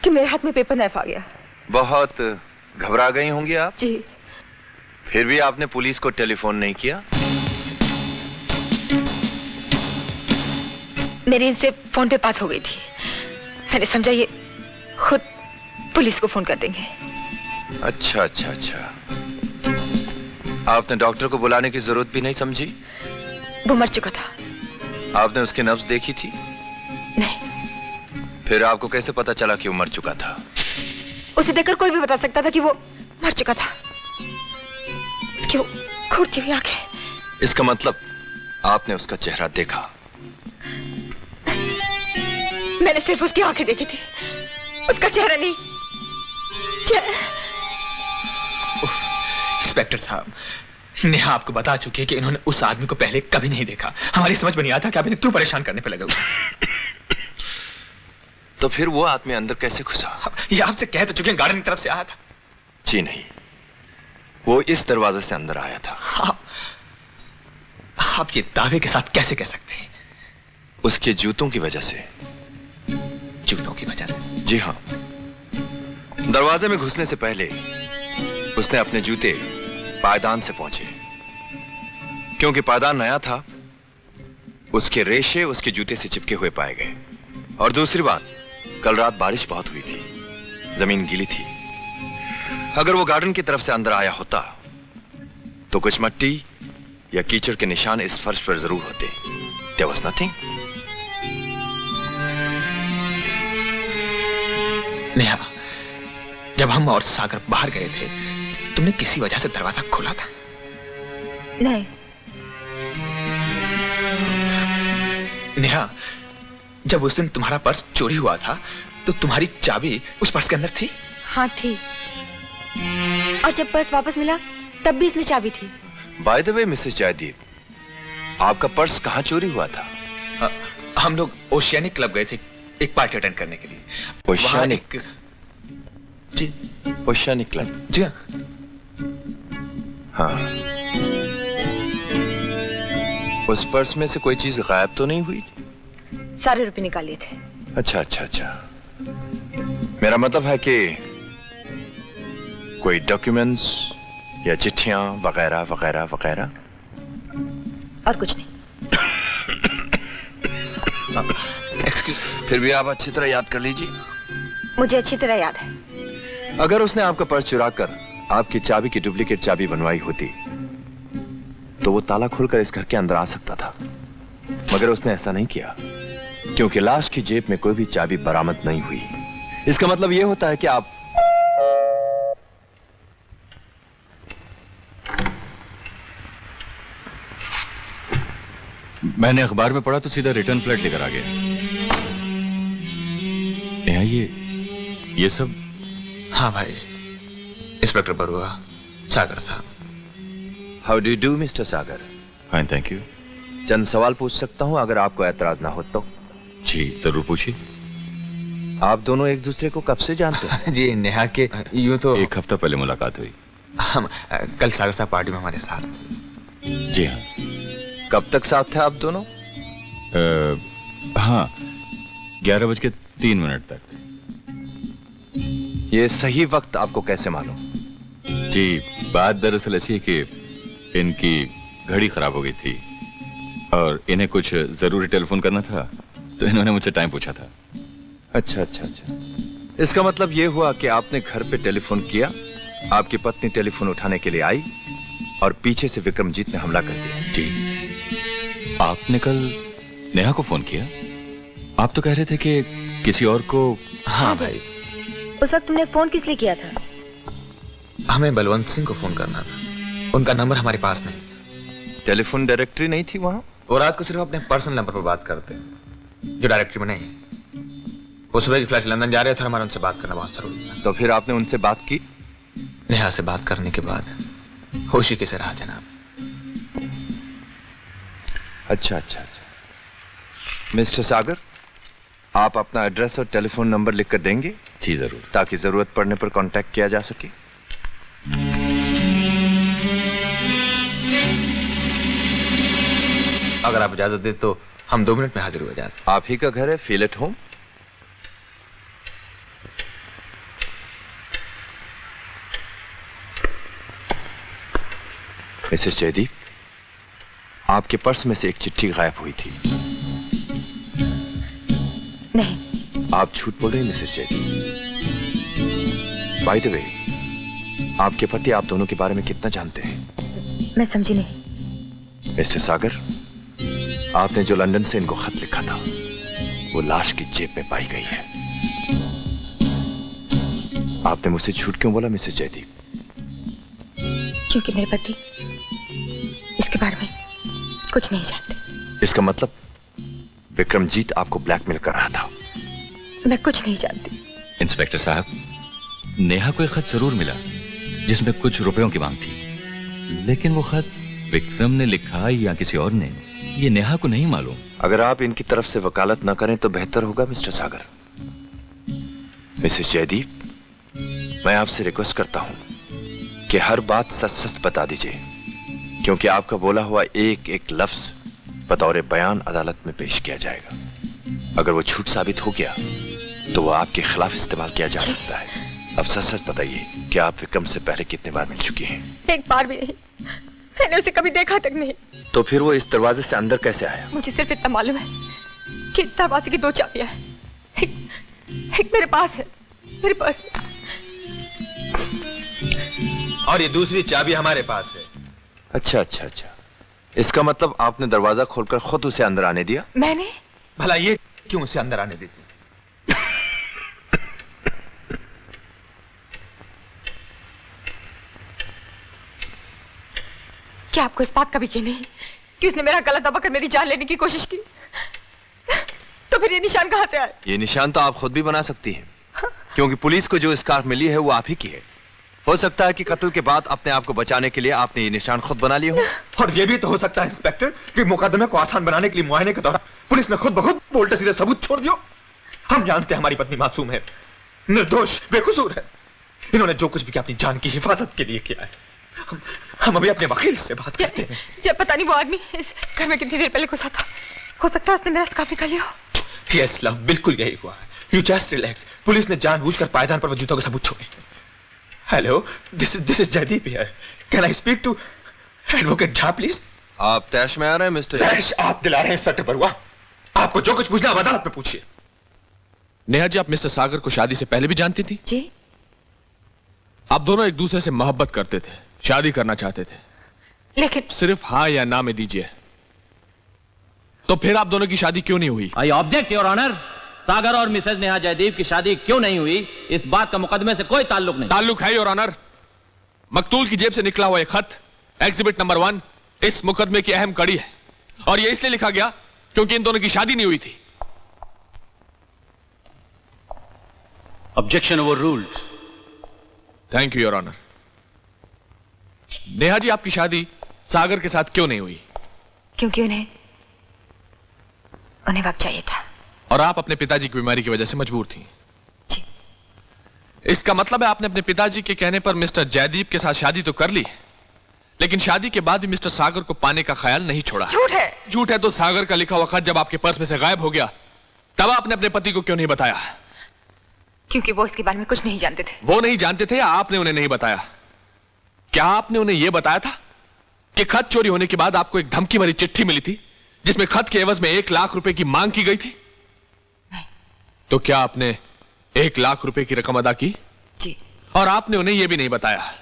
कि मेरे हाथ में पेपर नाइफ आ गया। बहुत घबरा गई होंगी आप? जी। फिर भी आपने पुलिस को टेलीफोन नहीं किया? मेरी इनसे फोन पे बात हो गई थी। मैंने समझा ये खुद पुलिस को फोन कर देंगे। अच्छा अच्छा अच्छा। आपने डॉक्टर को बुलाने की जरूरत भी नहीं समझी? वो मर चुका था। आपने उसकी नब्ज देखी थी? नहीं। फिर आपको कैसे पता चला कि वो मर चुका था? उसे देखकर कोई भी बता सकता था कि वो मर चुका था। उसकी वो घूरती हुई आंखें। इसका मतलब आपने उसका चेहरा देखा? मैंने सिर्फ उसकी आंखें देखी थी, उसका चेहरा नहीं। इंस्पेक्टर साहब, नेहा आपको बता चुकी है कि इन्होंने उस आदमी को पहले कभी नहीं देखा। हमारी समझ में नहीं आता कि आप इन्हें क्यों परेशान करने पे लगे हुए। तो फिर वो आदमी अंदर कैसे घुसा? ये आपसे कह तो चुके हैं, गार्डन की तरफ से आया था। जी नहीं, वो इस दरवाजे से अंदर आया था। आप ये दावे के साथ कैसे कह सकते हैं? उसके जूतों की वजह से। जूतों की वजह से? जी हाँ। दरवाजे में घुसने से पहले उसने अपने जूते पायदान से पहुंचे। क्योंकि पायदान नया था, उसके रेशे उसके जूते से चिपके हुए पाए गए। और दूसरी बात, कल रात बारिश बहुत हुई थी, जमीन गीली थी। अगर वो गार्डन की तरफ से अंदर आया होता तो कुछ मिट्टी या कीचड़ के निशान इस फर्श पर जरूर होते। There was nothing. नेहा, जब हम और सागर बाहर गए थे, तुमने किसी वजह से दरवाजा खोला था? नहीं। नेहा, जब उस दिन तुम्हारा पर्स चोरी हुआ था तो तुम्हारी चाबी उस पर्स के अंदर थी? हाँ थी। और जब पर्स वापस मिला तब भी उसमें चाबी थी। By the way Mrs Jaydeep, आपका पर्स कहां चोरी हुआ था? हम लोग ओशियानिक क्लब गए थे एक पार्टी अटेंड करने के लिए। ओशियानिक? जी, ओशियानिक क्लब। जी हाँ। हाँ। उस पर्स में से कोई चीज गायब तो नहीं हुई थी? सारे रुपए निकाल लिए थे। अच्छा अच्छा अच्छा। मेरा मतलब है कि कोई डॉक्यूमेंट्स या चिट्ठियां वगैरह वगैरह वगैरह? और कुछ नहीं। एक्सक्यूज, फिर भी आप अच्छी तरह याद कर लीजिए। मुझे अच्छी तरह याद है। अगर उसने आपका पर्स चुराकर आपकी चाबी की डुप्लीकेट चाबी बनवाई होती तो वो ताला खोलकर इस घर के अंदर आ सकता था, मगर उसने ऐसा नहीं किया क्योंकि लाश की जेब में कोई भी चाबी बरामद नहीं हुई। इसका मतलब यह होता है कि आप मैंने अखबार में पढ़ा तो सीधा रिटर्न फ्लाइट लेकर आ गया। नेहा, ये सब? हाँ भाई, इंस्पेक्टर बरुआ, सागर साहब। How do do mister Sagar? Fine, thank you. चंद सवाल पूछ सकता हूं अगर आपको ऐतराज ना हो तो? जी जरूर पूछिए। आप दोनों एक दूसरे को कब से जानते हैं? जी, नेहा के यूं तो 1 हफ्ता पहले मुलाकात हुई। हम कल सागर साहब पार्टी में हमारे साथ। जी हाँ। कब तक साथ थे आप दोनों? हाँ, 11:03 तक। ये सही वक्त आपको कैसे मालूम? जी, बात दरअसल ऐसी है कि इनकी घड़ी खराब हो गई थी और इन्हें कुछ जरूरी टेलीफोन करना था तो इन्होंने मुझसे टाइम पूछा था। अच्छा अच्छा अच्छा। इसका मतलब यह हुआ कि आपने घर पे टेलीफोन किया, आपकी पत्नी टेलीफोन उठाने के लिए आई और पीछे से विक्रमजीत ने हमला कर दिया। जी। आपने कल नेहा को फोन किया? आप तो कह रहे थे कि किसी और को। हाँ भाई। उस वक्त तुमने फोन किस लिए किया था? हमें बलवंत सिंह को फोन करना था, उनका नंबर हमारे पास नहीं। टेलीफोन डायरेक्टरी नहीं थी वहां? वो रात को सिर्फ अपने पर्सनल नंबर पर बात करते जो डायरेक्टरी में नहीं। वो सुबह की फ्लाइट लंदन जा रहे थे और हमारा उनसे बात करना बहुत जरूरी था। तो फिर आपने उनसे बात की? नेहा से बात करने के बाद होशी कैसे रहा जनाब? अच्छा अच्छा अच्छा। मिस्टर सागर, आप अपना एड्रेस और टेलीफोन नंबर लिखकर देंगे? जी जरूर, ताकि जरूरत पड़ने पर कांटेक्ट किया जा सके। अगर आप इजाजत दे तो हम 2 मिनट में हाजिर हो जाते। आप ही का घर है, feel at home. Mrs Jaydeep, आपके पर्स में से एक चिट्ठी गायब हुई थी। नहीं। आप झूठ बोल रहे हैं mrs Jaydeep. By the way, आपके पति आप दोनों के बारे में कितना जानते हैं? मैं समझी नहीं। मिस्टर सागर, आपने जो लंदन से इनको खत लिखा था वो लाश की जेब में पाई गई है। आपने मुझसे झूठ क्यों बोला मिसेस जयदीप? क्योंकि मेरे पति इसके बारे में कुछ नहीं जानते। इसका मतलब विक्रमजीत आपको ब्लैकमेल कर रहा था? मैं कुछ नहीं जानती। इंस्पेक्टर साहब, नेहा को एक खत जरूर मिला जिसमें कुछ रुपयों की मांग थी, लेकिन वो खत विक्रम ने लिखा या किसी और ने, ये नेहा को नहीं मालूम। अगर आप इनकी तरफ से वकालत न करें तो बेहतर होगा मिस्टर सागर। मिसेस जयदीप, मैं आपसे रिक्वेस्ट करता हूं कि हर बात सच सच बता दीजिए, क्योंकि आपका बोला हुआ एक एक लफ्ज बतौर बयान अदालत में पेश किया जाएगा। अगर वो झूठ साबित हो गया तो वो आपके खिलाफ इस्तेमाल किया जा सकता है। अब सच सच बताइए कि आप विक्रम से पहले कितने बार मिल चुकी हैं? एक बार भी नहीं। मैंने उसे कभी देखा तक नहीं। तो फिर वो इस दरवाजे से अंदर कैसे आया? मुझे सिर्फ इतना मालूम है कि दरवाजे की 2 चाबियां हैं। एक मेरे पास है, मेरे पास, और ये दूसरी चाबी हमारे पास है। अच्छा अच्छा अच्छा, इसका मतलब आपने दरवाजा खोलकर खुद उसे अंदर आने दिया? मैंने? भला ये क्यों उसे अंदर आने देती? क्या आपको इस बात का भी यकीन नहीं कि उसने मेरा गला दबाकर मेरी जान लेने की कोशिश की? तो फिर ये निशान कहां से आए? ये निशान तो आप खुद भी बना सकती हैं, क्योंकि पुलिस को जो स्कार्फ मिली है वो आप ही की है। हो सकता है कि कत्ल के बाद अपने आप को बचाने के लिए आपने ये निशान खुद बना लिए हो। और ये भी तो हो सकता है इंस्पेक्टर कि मुकदमे को आसान बनाने के लिए मुआयने के दौरान पुलिस ने खुद ब खुद उल्टे सीधे सबूत छोड़ दियो। हम जानते हैं हमारी पत्नी मासूम है, निर्दोष, बेकसूर है। इन्होंने जो कुछ भी किया अपनी जान की हिफाजत के लिए किया है। हम अभी अपने वकील से बात करते हैं। जब पता नहीं वो आदमी इस घर में कितनी देर पहले घुसा था। हो सकता है उसने मेरा स्कार्फ निकाल लिया हो। यस लव, बिल्कुल यही हुआ है। You just relax. पुलिस ने जानबूझकर पायदान पर जूतों के सबूत छोड़े। Hello, this is Jaydeep here. Can I speak to advocate Jha please? आप तैश में आ रहे हैं मिस्टर? तैश आप दिला रहे हैं इंस्पेक्टर बरुआ। आपको जो कुछ पूछना है अदालत में पूछिए। नेहा जी, आप मिस्टर सागर को शादी से पहले भी जानती थी? जी। आप दोनों एक दूसरे से मोहब्बत करते थे, शादी करना चाहते थे, लेकिन सिर्फ हाँ या ना में दीजिए। तो फिर आप दोनों की शादी क्यों नहीं हुई? I object your honour. Sagar और मिसेज नेहा जयदीप की शादी क्यों नहीं हुई, इस बात का मुकदमे से कोई ताल्लुक नहीं। ताल्लुक है योर ऑनर। मकतूल की जेब से निकला हुआ एक खत एग्जिबिट नंबर 1 इस मुकदमे की अहम कड़ी है, और यह इसलिए लिखा गया क्योंकि इन दोनों की शादी नहीं हुई थी। Objection overruled. Thank you your honour. Neha ji, आपकी शादी सागर के साथ क्यों नहीं हुई? क्योंकि उन्हें वक्त चाहिए था, और आप अपने पिताजी की बीमारी की वजह से मजबूर थी। जी। इसका मतलब है आपने अपने पिताजी के कहने पर मिस्टर जयदीप के साथ शादी तो कर ली, लेकिन शादी के बाद भी मिस्टर सागर को पाने का ख्याल नहीं छोड़ा। झूठ है। झूठ है तो सागर का लिखा हुआ खत जब आपके पर्स में से गायब हो गया तब आपने अपने पति को क्यों नहीं बताया? क्योंकि वो इसके बारे में कुछ नहीं जानते थे। वो नहीं जानते थे या आपने उन्हें नहीं बताया? क्या आपने उन्हें यह बताया था कि खत चोरी होने के बाद आपको एक धमकी भरी चिट्ठी मिली थी जिसमें खत के एवज में 1 लाख रुपए की मांग की गई थी? नहीं। तो क्या आपने 1 लाख रुपए की रकम अदा की? जी। और आपने उन्हें यह भी नहीं बताया?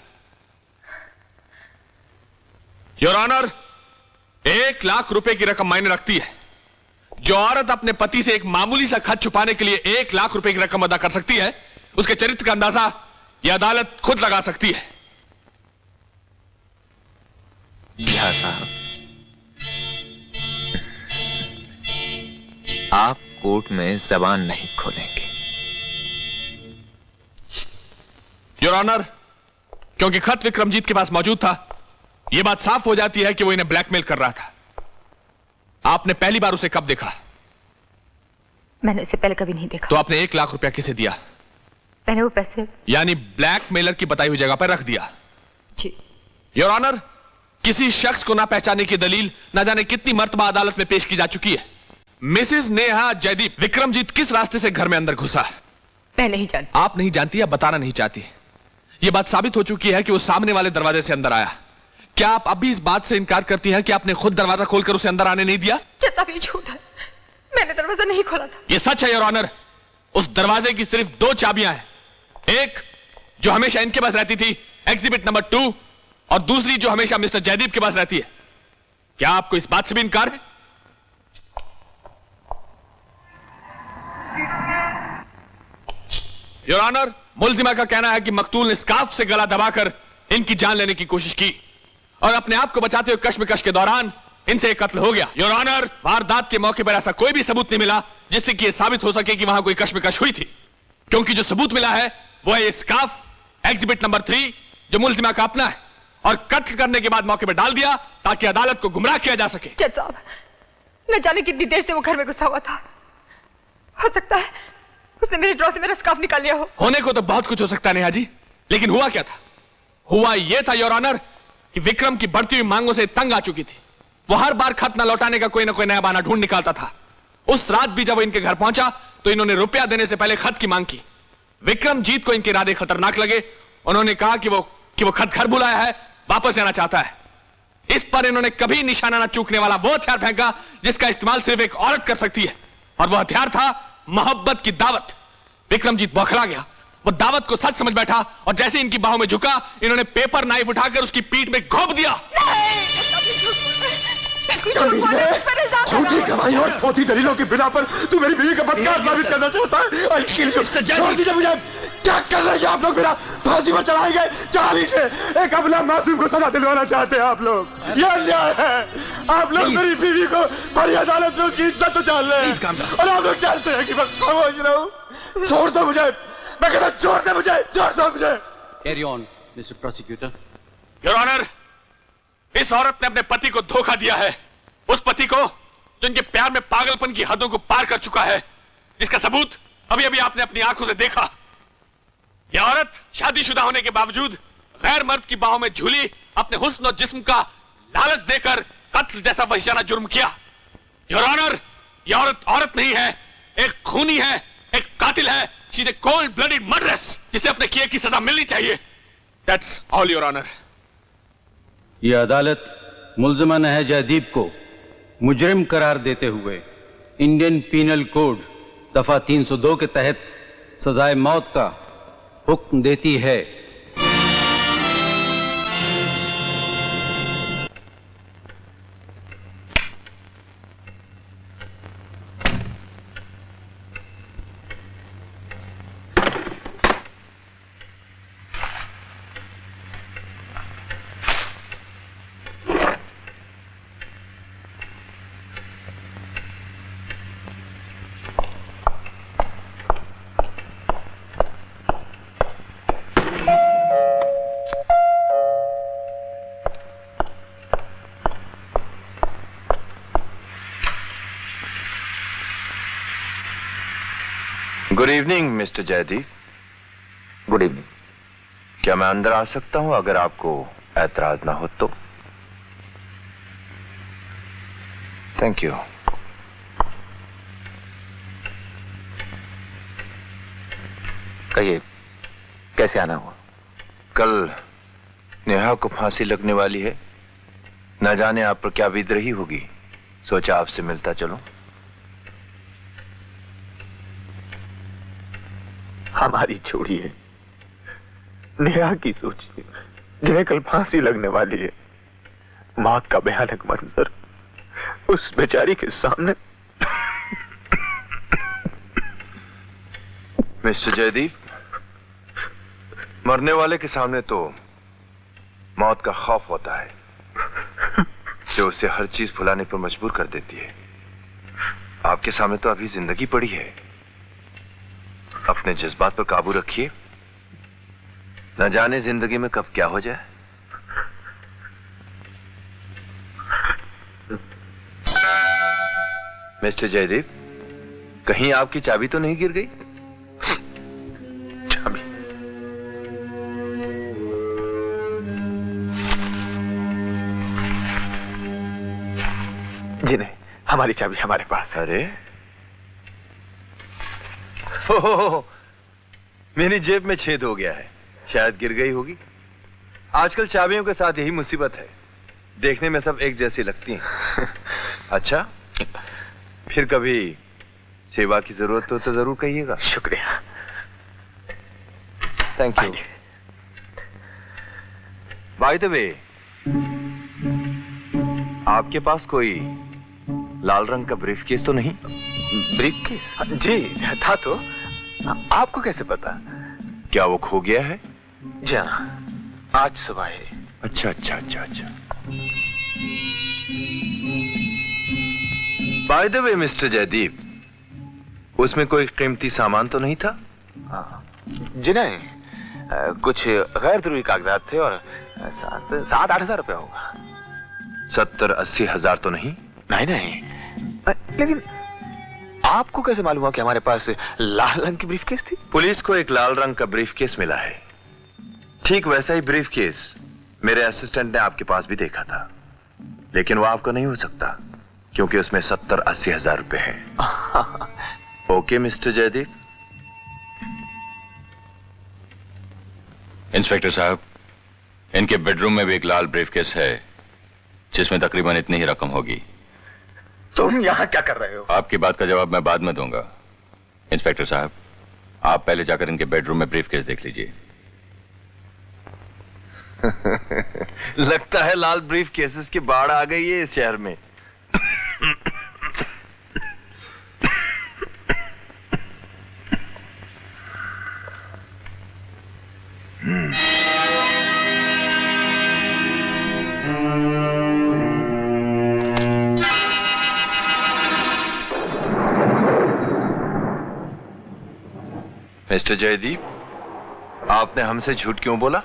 योर ऑनर, 1 लाख रुपए की रकम मायने रखती है। जो औरत अपने पति से एक मामूली सा खत छुपाने के लिए 1 लाख रुपए की रकम अदा कर सकती है, उसके चरित्र का अंदाजा यह अदालत खुद लगा सकती है। झा साहब, आप कोर्ट में जबान नहीं खोलेंगे। योर ऑनर, क्योंकि खत विक्रमजीत के पास मौजूद था, यह बात साफ हो जाती है कि वो इन्हें ब्लैकमेल कर रहा था। आपने पहली बार उसे कब देखा? मैंने उसे पहले कभी नहीं देखा। तो आपने 1 लाख रुपया किसे दिया? मैंने वो पैसे यानी ब्लैकमेलर की बताई हुई जगह पर रख दिया? जी। योर ऑनर, किसी शख्स को ना पहचानने की दलील ना जाने कितनी मर्तबा अदालत में पेश की जा चुकी है। मिसेस नेहा जयदीप, विक्रमजीत किस रास्ते से घर में अंदर घुसा? मैं नहीं जानती। आप नहीं जानती या बताना नहीं चाहती? यह बात साबित हो चुकी है कि वो सामने वाले दरवाजे से अंदर आया। क्या आप अभी इस बात से इनकार करती हैं कि आपने खुद दरवाजा खोलकर उसे अंदर आने नहीं दिया? ये झूठ है, मैंने दरवाजा नहीं खोला था। यह सच है योर ऑनर। उस दरवाजे की सिर्फ 2 चाबियां हैं, एक जो हमेशा इनके पास रहती थी, एग्जिबिट नंबर 2, और दूसरी जो हमेशा मिस्टर जयदीप के पास रहती है। क्या आपको इस बात से भी इनकार है? योर ऑनर, मुल्जिमा का कहना है कि मकतूल ने स्कार्फ से गला दबाकर इनकी जान लेने की कोशिश की और अपने आप को बचाते हुए कश्मकश के दौरान इनसे कत्ल हो गया। योर ऑनर, वारदात के मौके पर ऐसा कोई भी सबूत नहीं मिला जिससे कि यह साबित हो सके कि वहां कोई कश्मकश हुई थी, क्योंकि जो सबूत मिला है वो है ये स्कार्फ, एग्जिबिट नंबर 3, जो मुल्जिमा का अपना है, और कत्ल करने के बाद मौके पर डाल दिया ताकि अदालत को गुमराह किया जा सके। जज साहब, न जाने कितनी देर से वो घर में घुसा हुआ था। हो सकता है उसने मेरे ड्रॉ से मेरा स्कार्फ निकाल लिया हो। होने को तो बहुत कुछ हो सकता है नेहा जी, लेकिन हुआ क्या था? हुआ यह था योर ऑनर कि विक्रम की बढ़ती हुई मांगों से तंग आ चुकी थी। वो हर बार खत न लौटाने का कोई ना कोई नया बहाना ढूंढ निकालता था। उस रात भी जब वो इनके घर पहुंचा तो इन्होंने रुपया देने से पहले खत की मांग की। विक्रमजीत को इनके इरादे खतरनाक लगे। उन्होंने कहा कि वो खत घर बुलाया है, वापस जाना चाहता है। इस पर इन्होंने कभी निशाना न चूकने वाला वो हथियार फेंका जिसका इस्तेमाल सिर्फ एक औरत कर सकती है, और वह हथियार था मोहब्बत की दावत। विक्रमजीत बौखला गया। वो दावत को सच समझ बैठा और जैसे इनकी बाहों में झुका, इन्होंने पेपर नाइफ उठाकर उसकी पीठ में घोंप दिया। झूठी गवाही और थोथी दलीलों की बिना पर तू मेरी बीवी का बदकार साबित करना चाहता है? छोड़ दीजिए मुझे। क्या कर रहे हैं आप लोग? मेरा फांसी पर चढ़ाएंगे? चाली से एक अबला मासूम को सजा दिलवाना चाहते हैं आप लोग। यह अन्याय है। आप लोग मेरी बीवी को बड़ी अदालत में उसकी इज्जत तो चाल रहे हैं और आप लोग चाहते हैं कि मैं खामोश रहूं। छोड़ दो मुझे, मैं कहता छोड़ दो मुझे, छोड़ दो मुझे। Carry on mister prosecutor. Your honour, इस औरत ने अपने पति को धोखा दिया है, उस पति को जो इनके प्यार में पागलपन की हदों को पार कर चुका है, जिसका सबूत अभी अभी आपने अपनी आंखों से देखा। यह औरत शादीशुदा होने के बावजूद गैर मर्द की बाहों में झूली अपने हुस्न और जिस्म का लालच देकर कत्ल जैसा वहशियाना जुर्म किया। योर ऑनर, यह औरत औरत नहीं है, एक खूनी है, एक कातिल है। She is a cold blooded murderess, जिसे अपने किए की सजा मिलनी चाहिए। That's all your honour. यह अदालत मुल्जिमा नेहा जयदीप को मुजरिम करार देते हुए इंडियन पीनल कोड दफा 302 के तहत सजाए मौत का हुक्म देती है। Good evening mister Jaydeep. Good evening. क्या मैं अंदर आ सकता हूं अगर आपको ऐतराज ना हो तो? Thank you. कहिए, कैसे आना हुआ? कल नेहा को फांसी लगने वाली है, न जाने आप पर क्या बीत रही होगी। सोचा आपसे मिलता चलूं। हमारी छोड़िए, नेहा की सोचिए, जिन्हें कल फांसी लगने वाली है। मौत का भयानक मंजर उस बेचारी के सामने। मिस्टर जयदीप, मरने वाले के सामने तो मौत का खौफ होता है, जो उसे हर चीज भुलाने पर मजबूर कर देती है। आपके सामने तो अभी जिंदगी पड़ी है। अपने जज्बात पर काबू रखिए, न जाने जिंदगी में कब क्या हो जाए। मिस्टर जयदीप, कहीं आपकी चाबी तो नहीं गिर गई? चाबी? जी नहीं, हमारी चाबी हमारे पास। अरे हो, मेरी जेब में छेद हो गया है, शायद गिर गई होगी। आजकल चाबियों के साथ यही मुसीबत है, देखने में सब एक जैसी लगती हैं। अच्छा, फिर कभी सेवा की जरूरत हो तो जरूर कहिएगा। शुक्रिया। Thank you. Bye the way, आपके पास कोई लाल रंग का ब्रीफकेस तो नहीं? ब्रीफकेस? जी था तो। आपको कैसे पता? क्या वो खो गया है? जी हाँ, आज सुबह है। अच्छा अच्छा अच्छा अच्छा। By the way mister Jaydeep, उसमें कोई कीमती सामान तो नहीं था? जी नहीं, कुछ गैर जरूरी कागजात थे और 7-8 हजार रुपया होगा। 70-80 हजार तो नहीं? नहीं नहीं, लेकिन आपको कैसे मालूम हुआ कि हमारे पास लाल रंग की ब्रीफकेस थी? पुलिस को एक लाल रंग का ब्रीफकेस मिला है। ठीक वैसा ही ब्रीफकेस मेरे असिस्टेंट ने आपके पास भी देखा था, लेकिन वो आपका नहीं हो सकता क्योंकि उसमें 70-80 हजार रुपए हैं। Okay mister Jaideep. इंस्पेक्टर साहब, इनके बेडरूम में भी एक लाल ब्रीफकेस है जिसमें तकरीबन इतनी ही रकम होगी। तुम यहां क्या कर रहे हो? आपकी बात का जवाब मैं बाद में दूंगा। इंस्पेक्टर साहब, आप पहले जाकर इनके बेडरूम में ब्रीफकेस देख लीजिए। लगता है लाल ब्रीफकेसेस की बाढ़ आ गई है इस शहर में। मिस्टर जयदीप, आपने हमसे झूठ क्यों बोला?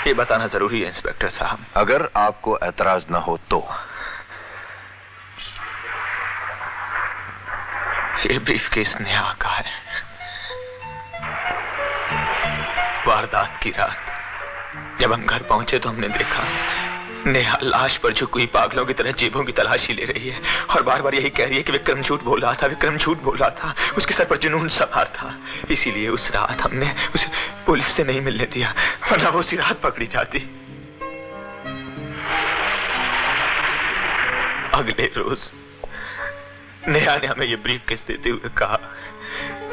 ये बताना जरूरी है इंस्पेक्टर साहब। अगर आपको एतराज न हो तो। ये ब्रीफकेस नेहा का है। वारदात की रात जब हम घर पहुंचे तो हमने देखा नेहा लाश पर झुकी हुई पागलों की तरह जेबों की तलाशी ले रही है और बार बार यही कह रही है कि विक्रम झूठ बोल रहा था, विक्रम झूठ बोल रहा था। उसके सर पर जुनून सवार था, इसीलिए उस रात हमने उसे पुलिस से नहीं मिलने दिया, वरना वो उसी रात पकड़ी जाती। अगले रोज नेहा ने हमें ये ब्रीफकेस देते हुए कहा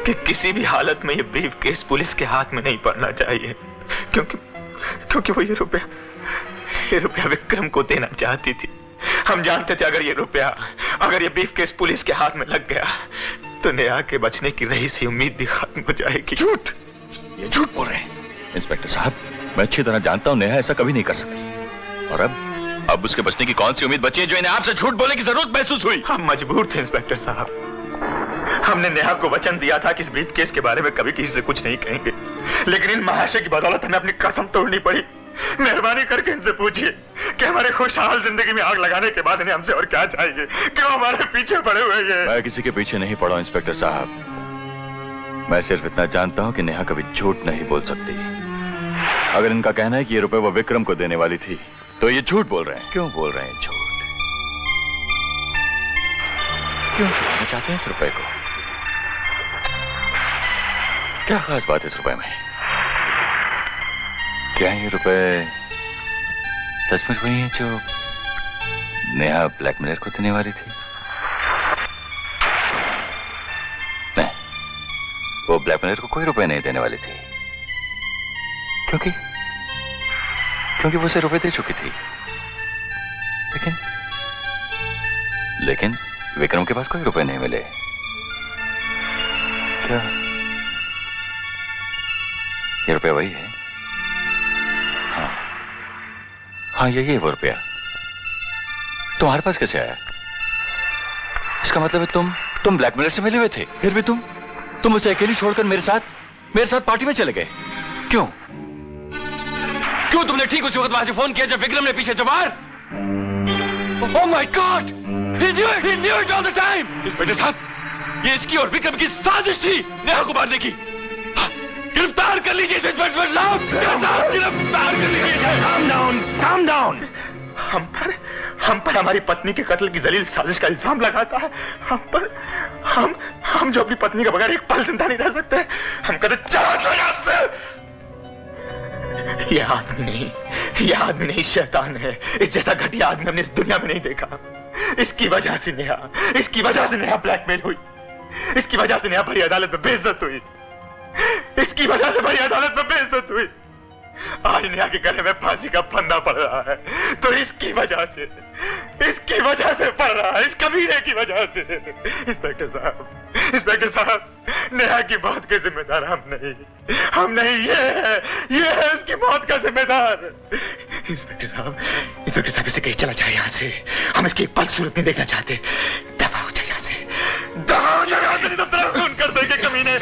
कि किसी भी हालत में ये ब्रीफकेस पुलिस के हाथ में नहीं पड़ना चाहिए, क्योंकि वो ये रुपया विक्रम को देना चाहती थी। हम जानते थे अगर ये ब्रीफकेस पुलिस के हाथ में लग गया तो नेहा के बचने की रही सी उम्मीद भी खत्म हो जाएगी। झूठ, ये झूठ बोल रहे हैं। इंस्पेक्टर साहब, मैं अच्छी तरह जानता हूं नेहा ऐसा कभी नहीं कर सकती। और अब उसके बचने की कौन सी उम्मीद बची है जो इन्हें आपसे झूठ बोलने की जरूरत महसूस हुई? हम मजबूर थे इंस्पेक्टर साहब। हमने नेहा को वचन दिया था कि इस ब्रीफकेस के बारे में कभी किसी से कुछ नहीं कहेंगे, लेकिन इन महाशय की बदौलत हमें अपनी कसम तोड़नी पड़ी। मेहरबानी करके इनसे पूछिए कि हमारे खुशहाल जिंदगी में आग लगाने के बाद इन्हें हमसे और क्या चाहिए? क्यों हमारे पीछे पड़े हुए हैं? मैं किसी के पीछे नहीं पड़ा इंस्पेक्टर साहब। मैं सिर्फ इतना जानता हूं कि नेहा कभी झूठ नहीं बोल सकती। अगर इनका कहना है कि ये रुपए वो विक्रम को देने वाली थी तो ये झूठ बोल रहे हैं। क्यों बोल रहे हैं झूठ? क्यों छुपाना चाहते हैं इस रुपए को? क्या खास बात है इस रुपए में? क्या ये रुपए सचमुच वही है जो नेहा ब्लैकमेलर को देने वाली थी? नहीं, वो ब्लैकमेलर को कोई रुपए नहीं देने वाली थी, क्योंकि वो उसे रुपए दे चुकी थी। लेकिन विक्रम के पास कोई रुपए नहीं मिले। क्या ये रुपया वही है? हाँ, यही है वो रुपया। तुम्हारे पास कैसे आया? इसका मतलब है तुम ब्लैकमेलर से मिले हुए थे, फिर भी तुम तुम उसे अकेली छोड़कर मेरे साथ पार्टी में चले गए। क्यों तुमने ठीक उस वक्त वहां से फोन किया जब विक्रम ने पीछे जवार? Oh my God, he knew it all the time। Inspector साहब, ये इसकी और विक्रम की साजिश थी नेहा को मारने की। गिरफ्तार कर लीजिए इंस्पेक्टर साहब, गिरफ्तार कर लीजिए। Calm down. हम पर हमारी पत्नी के कत्ल की जलील साजिश का इल्जाम लगाता है। हम जो अपनी पत्नी के बगैर एक पल जिंदा नहीं रह सकते, हम कहते चला। ये आदमी नहीं शैतान है। इस जैसा घटिया आदमी हमने इस दुनिया में नहीं देखा। इसकी वजह से नेहा ब्लैकमेल हुई। इसकी वजह से नेहा भरी अदालत में बेइज्जत हुई। आज नेहा के गले में फांसी का फंदा पड़ रहा है तो इसकी वजह से पड़ रहा है, इस कमीने की वजह से। इंस्पेक्टर साहब, नेहा की मौत के जिम्मेदार हम नहीं, ये है उसकी मौत का जिम्मेदार। इंस्पेक्टर साहब इसे कहीं चला जाए यहाँ से। हम इसकी एक पल सूरत नहीं देखना चाहते। दफा हो जाए यहाँ से, नहीं तो तेरा खून कर देंगे कमीने।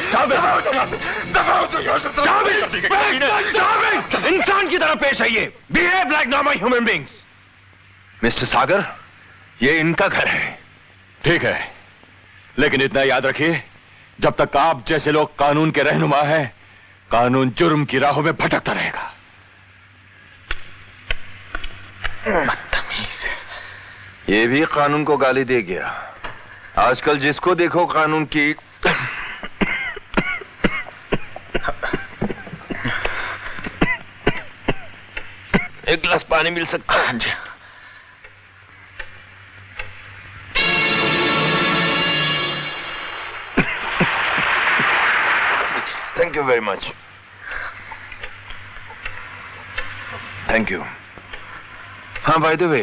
इंसान की तरह पेश आइए। Behave like normal human beings. Mister Sagar, ये इनका घर है। ठीक है, लेकिन इतना याद रखिए, जब तक आप जैसे लोग कानून के रहनुमा हैं, कानून जुर्म की राहों में भटकता रहेगा। बदतमीज, ये भी कानून को गाली दे गया। आजकल जिसको देखो कानून की एक गिलास पानी मिल सकता है? जी। Thank you very much. Thank you. हाँ, बाय द वे,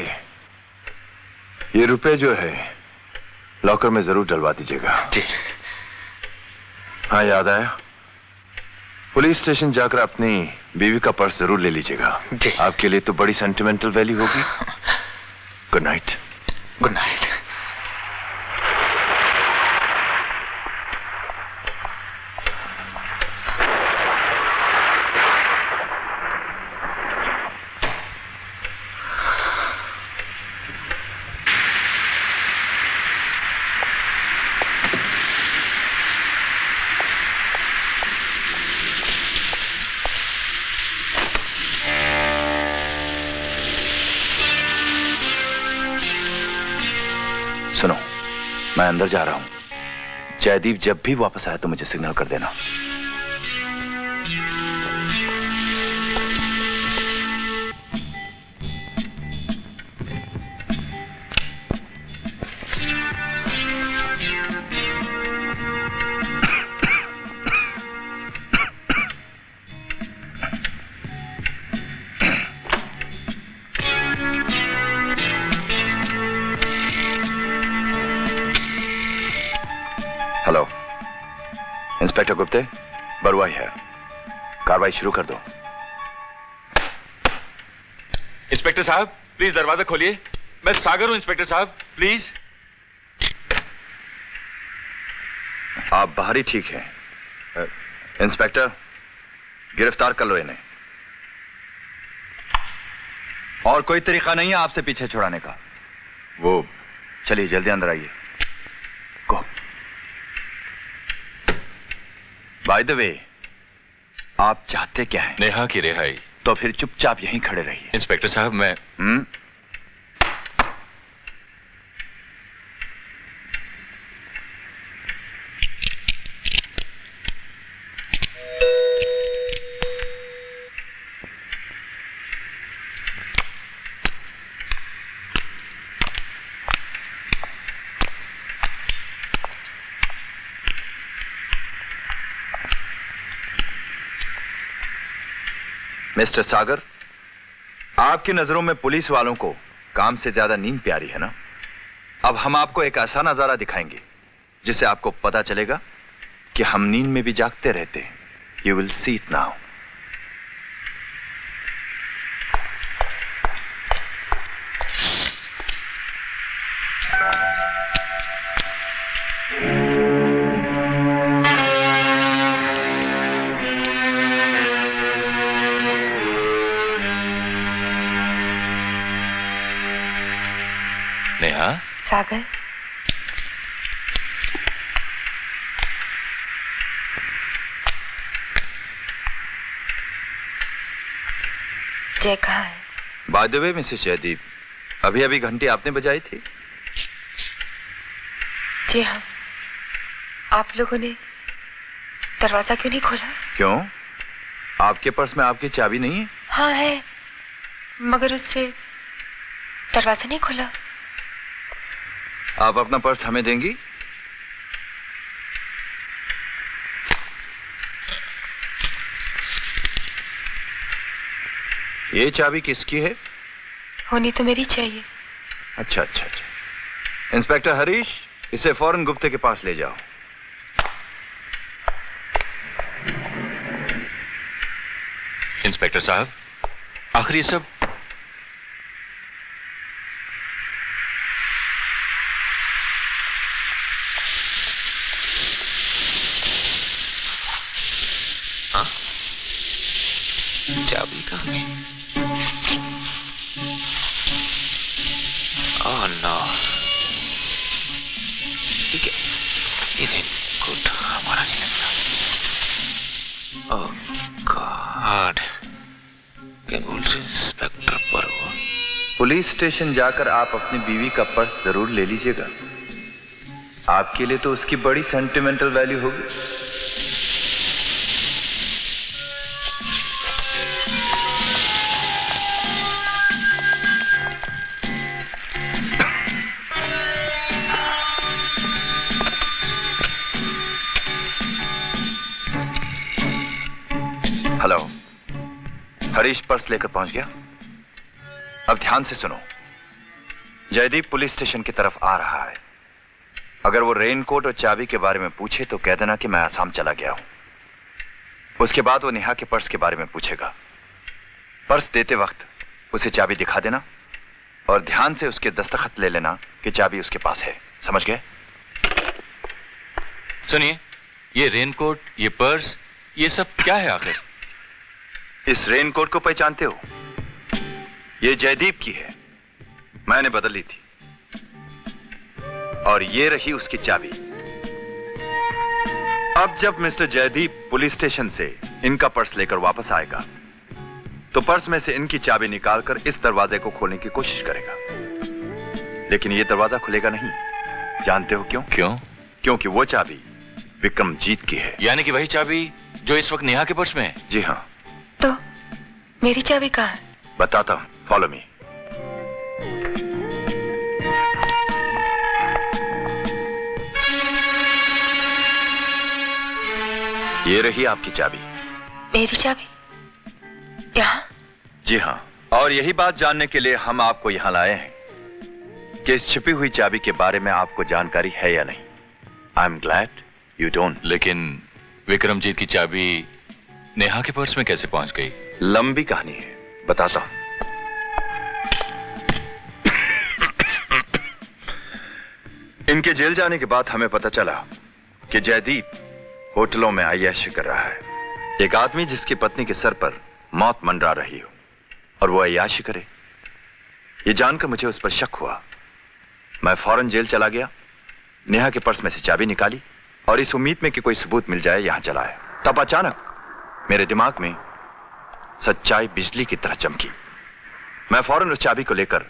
ये रुपए जो है लॉकर में जरूर डलवा दीजिएगा। जी। हाँ, याद आया, पुलिस स्टेशन जाकर अपनी बीवी का पर्स जरूर ले लीजिएगा। जी। आपके लिए तो बड़ी सेंटिमेंटल वैल्यू होगी। Good night. Good night. सुनो, मैं अंदर जा रहा हूं। जयदीप जब भी वापस आए तो मुझे सिग्नल कर देना। हेलो, इंस्पेक्टर गुप्ते, बरुआ है। कार्रवाई शुरू कर दो। इंस्पेक्टर साहब, प्लीज दरवाजा खोलिए। मैं सागर हूं इंस्पेक्टर साहब, प्लीज। आप बाहर ही ठीक हैं। इंस्पेक्टर, गिरफ्तार कर लो इन्हें। और कोई तरीका नहीं है आपसे पीछे छुड़ाने का। वो चलिए, जल्दी अंदर आइए। गो। बाय द वे, आप चाहते क्या हैं? नेहा की रिहाई। तो फिर चुपचाप यहीं खड़े रहिए। इंस्पेक्टर साहब, मैं मिस्टर सागर, आपकी नजरों में पुलिस वालों को काम से ज्यादा नींद प्यारी है ना? अब हम आपको एक ऐसा नजारा दिखाएंगे जिससे आपको पता चलेगा कि हम नींद में भी जागते रहते हैं। You will see it now. Sagar, Jay कहाँ है? By the way Mrs Jaideep, अभी अभी घंटी आपने बजाई थी? जी हाँ। आप लोगों ने दरवाजा क्यों नहीं खोला? क्यों? आपके पर्स में आपकी चाबी नहीं है? हाँ है, मगर उससे दरवाजा नहीं खुला। आप अपना पर्स हमें देंगी? ये चाबी किसकी है? होनी तो मेरी चाहिए। अच्छा अच्छा अच्छा। इंस्पेक्टर हरीश, इसे फौरन गुप्ते के पास ले जाओ। इंस्पेक्टर साहब, आखिर ये सब चाबी कहाँ गई? ओह नो, ठीक है, ये रेनकोट हमारा नहीं लगता। ओह गॉड, इंस्पेक्टर पर वो। पुलिस स्टेशन जाकर आप अपनी बीवी का पर्स जरूर ले लीजिएगा। आपके लिए तो उसकी बड़ी सेंटिमेंटल वैल्यू होगी। हेलो, हरीश पर्स लेकर पहुंच गया? अब ध्यान से सुनो, जयदीप पुलिस स्टेशन की तरफ आ रहा है। अगर वो रेनकोट और चाबी के बारे में पूछे तो कह देना कि मैं आसाम चला गया हूं। उसके बाद वो नेहा के पर्स के बारे में पूछेगा। पर्स देते वक्त उसे चाबी दिखा देना और ध्यान से उसके दस्तखत ले लेना कि चाबी उसके पास है। समझ गए? सुनिए, ये रेनकोट, ये पर्स, ये सब क्या है आखिर? इस रेनकोट को पहचानते हो? ये जयदीप की है, मैंने बदली थी। और ये रही उसकी चाबी। अब जब मिस्टर जयदीप पुलिस स्टेशन से इनका पर्स लेकर वापस आएगा तो पर्स में से इनकी चाबी निकालकर इस दरवाजे को खोलने की कोशिश करेगा, लेकिन ये दरवाजा खुलेगा नहीं। जानते हो क्यों? क्यों? क्योंकि वो चाबी विक्रमजीत की है। यानी कि वही चाबी जो इस वक्त नेहा के पर्स में है? जी हाँ। तो मेरी चाबी कहाँ है? बताता हूं, फॉलो मी। ये रही आपकी चाबी। मेरी चाबी यहाँ? जी हाँ, और यही बात जानने के लिए हम आपको यहां लाए हैं कि इस छिपी हुई चाबी के बारे में आपको जानकारी है या नहीं। I am glad you don't. लेकिन विक्रमजीत की चाबी नेहा के पर्स में कैसे पहुंच गई? लंबी कहानी है, बताता हूं। इनके जेल जाने के बाद हमें पता चला कि जयदीप होटलों में अय्याशी कर रहा है। एक आदमी जिसकी पत्नी के सर पर मौत मंडरा रही हो और वो अय्याशी करे, ये जानकर मुझे उस पर शक हुआ। मैं फौरन जेल चला गया, नेहा के पर्स में से चाबी निकाली और इस उम्मीद में कि कोई सबूत मिल जाए यहां चला आया। तब अचानक मेरे दिमाग में सच्चाई बिजली की तरह चमकी। मैं फौरन उस चाबी को लेकर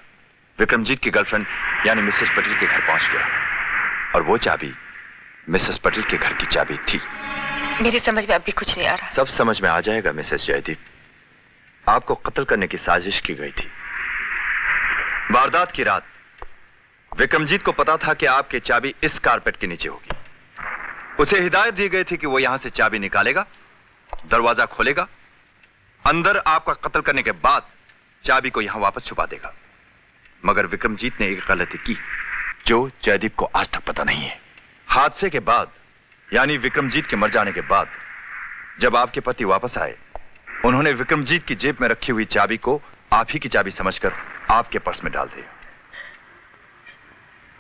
विक्रमजीत की गर्लफ्रेंड यानी मिसेस पटेल के घर पहुंच गया और वो चाबी मिसेस पटेल के घर की चाबी थी। मेरी समझ में अब भी कुछ नहीं आ रहा। सब समझ में आ जाएगा मिसेस जयदीप। आपको कत्ल करने की साजिश की गई थी। वारदात की रात विक्रमजीत को पता था कि आपकी चाबी इस कारपेट के नीचे होगी। उसे हिदायत दी गई थी कि वो यहां से चाबी निकालेगा, दरवाजा खोलेगा, अंदर आपका कत्ल करने के बाद चाबी को यहां वापस छुपा देगा। मगर विक्रमजीत ने एक गलती की जो जयदीप को आज तक पता नहीं है। हादसे के बाद यानी विक्रमजीत के मर जाने के बाद जब आपके पति वापस आए, उन्होंने विक्रमजीत की जेब में रखी हुई चाबी को आप ही की चाबी समझकर आपके पर्स में डाल दिया।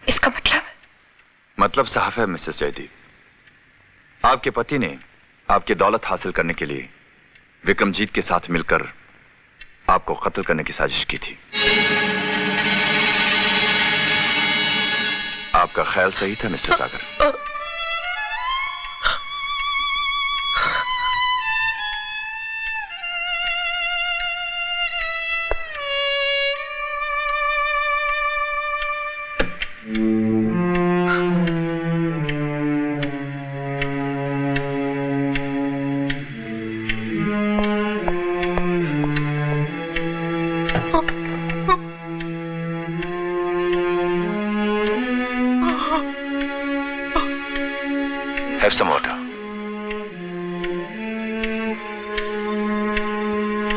इसका मतलब साफ है मिसेस जयदीप, आपके पति ने आपकी दौलत हासिल करने के लिए विक्रमजीत के साथ मिलकर आपको कत्ल करने की साजिश की थी। आपका ख्याल सही था mister Sagar. Have some water.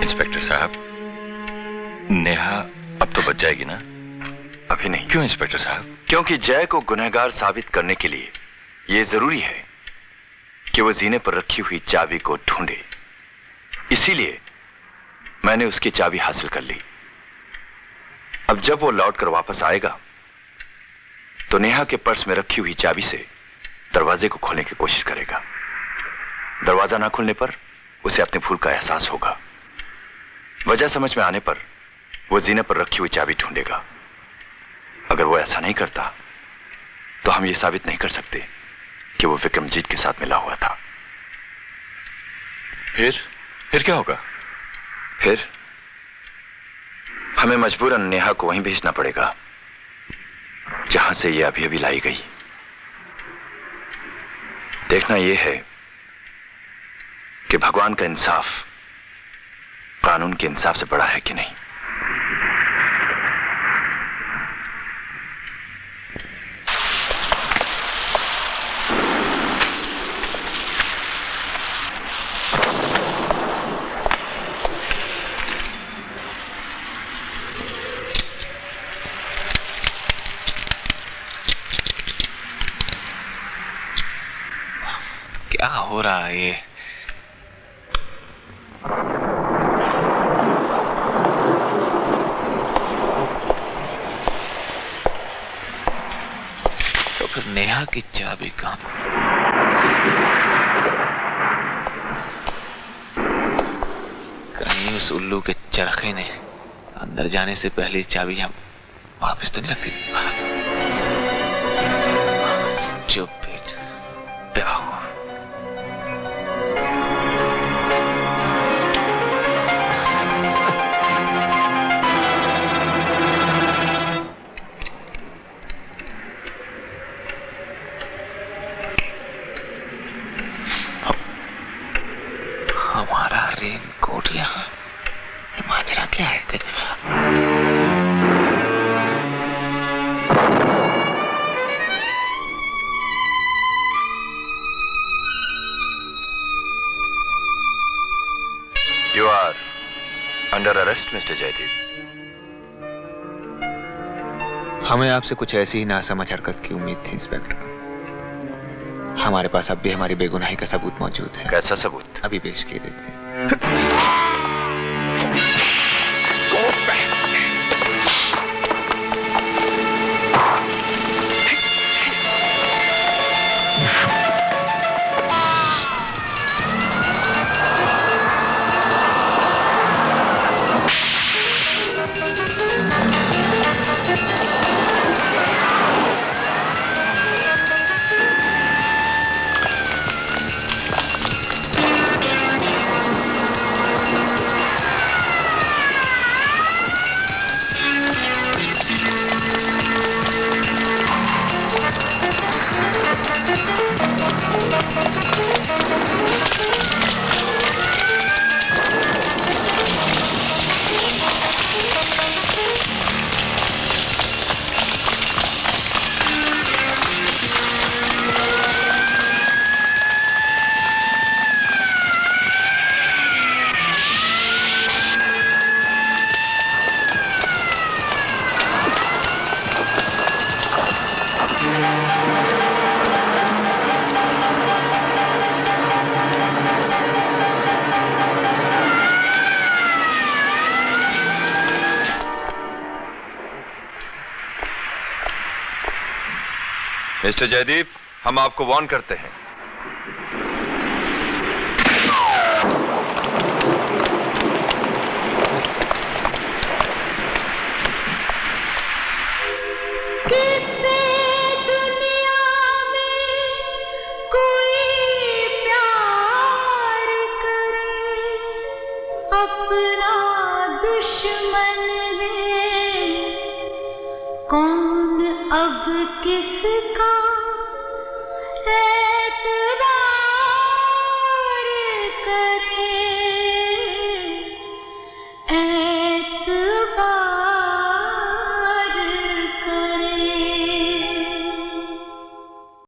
Inspector साहब, नेहा अब तो बच जाएगी ना? अभी नहीं। क्यों इंस्पेक्टर साहब? क्योंकि जय को गुनहगार साबित करने के लिए यह जरूरी है कि वो जीने पर रखी हुई चाबी को ढूंढे। इसीलिए मैंने उसकी चाबी हासिल कर ली। अब जब वो लौटकर वापस आएगा तो नेहा के पर्स में रखी हुई चाबी से दरवाजे को खोलने की कोशिश करेगा। दरवाजा ना खुलने पर उसे अपनी भूल का एहसास होगा। वजह समझ में आने पर वो जीने पर रखी हुई चाबी ढूंढेगा। अगर वो ऐसा नहीं करता तो हम ये साबित नहीं कर सकते कि वो विक्रमजीत के साथ मिला हुआ था। फिर क्या होगा? फिर हमें मजबूरन नेहा को वहीं भेजना पड़ेगा जहां से ये अभी अभी लाई गई। देखना यह है कि भगवान का इंसाफ कानून के इंसाफ से बड़ा है कि नहीं। क्या हो रहा है ये? तो फिर नेहा की चाबी कहां? कहीं उस उल्लू के चरखे ने अंदर जाने से पहले चाबी हम वापस तो नहीं रखती? Stupid. बेवकूफ। हमारा रेनकोट यहाँ, माजरा क्या है? You are under arrest, Mr. Jaideep. हमें आपसे कुछ ऐसी ही नासमझ हरकत की उम्मीद थी इंस्पेक्टर। हमारे पास अब भी हमारी बेगुनाही का सबूत मौजूद है। कैसा सबूत? अभी पेश किए देते हैं। मिस्टर जयदीप, हम आपको वार्न करते हैं। किसे दुश्मन रे कौन अब किसका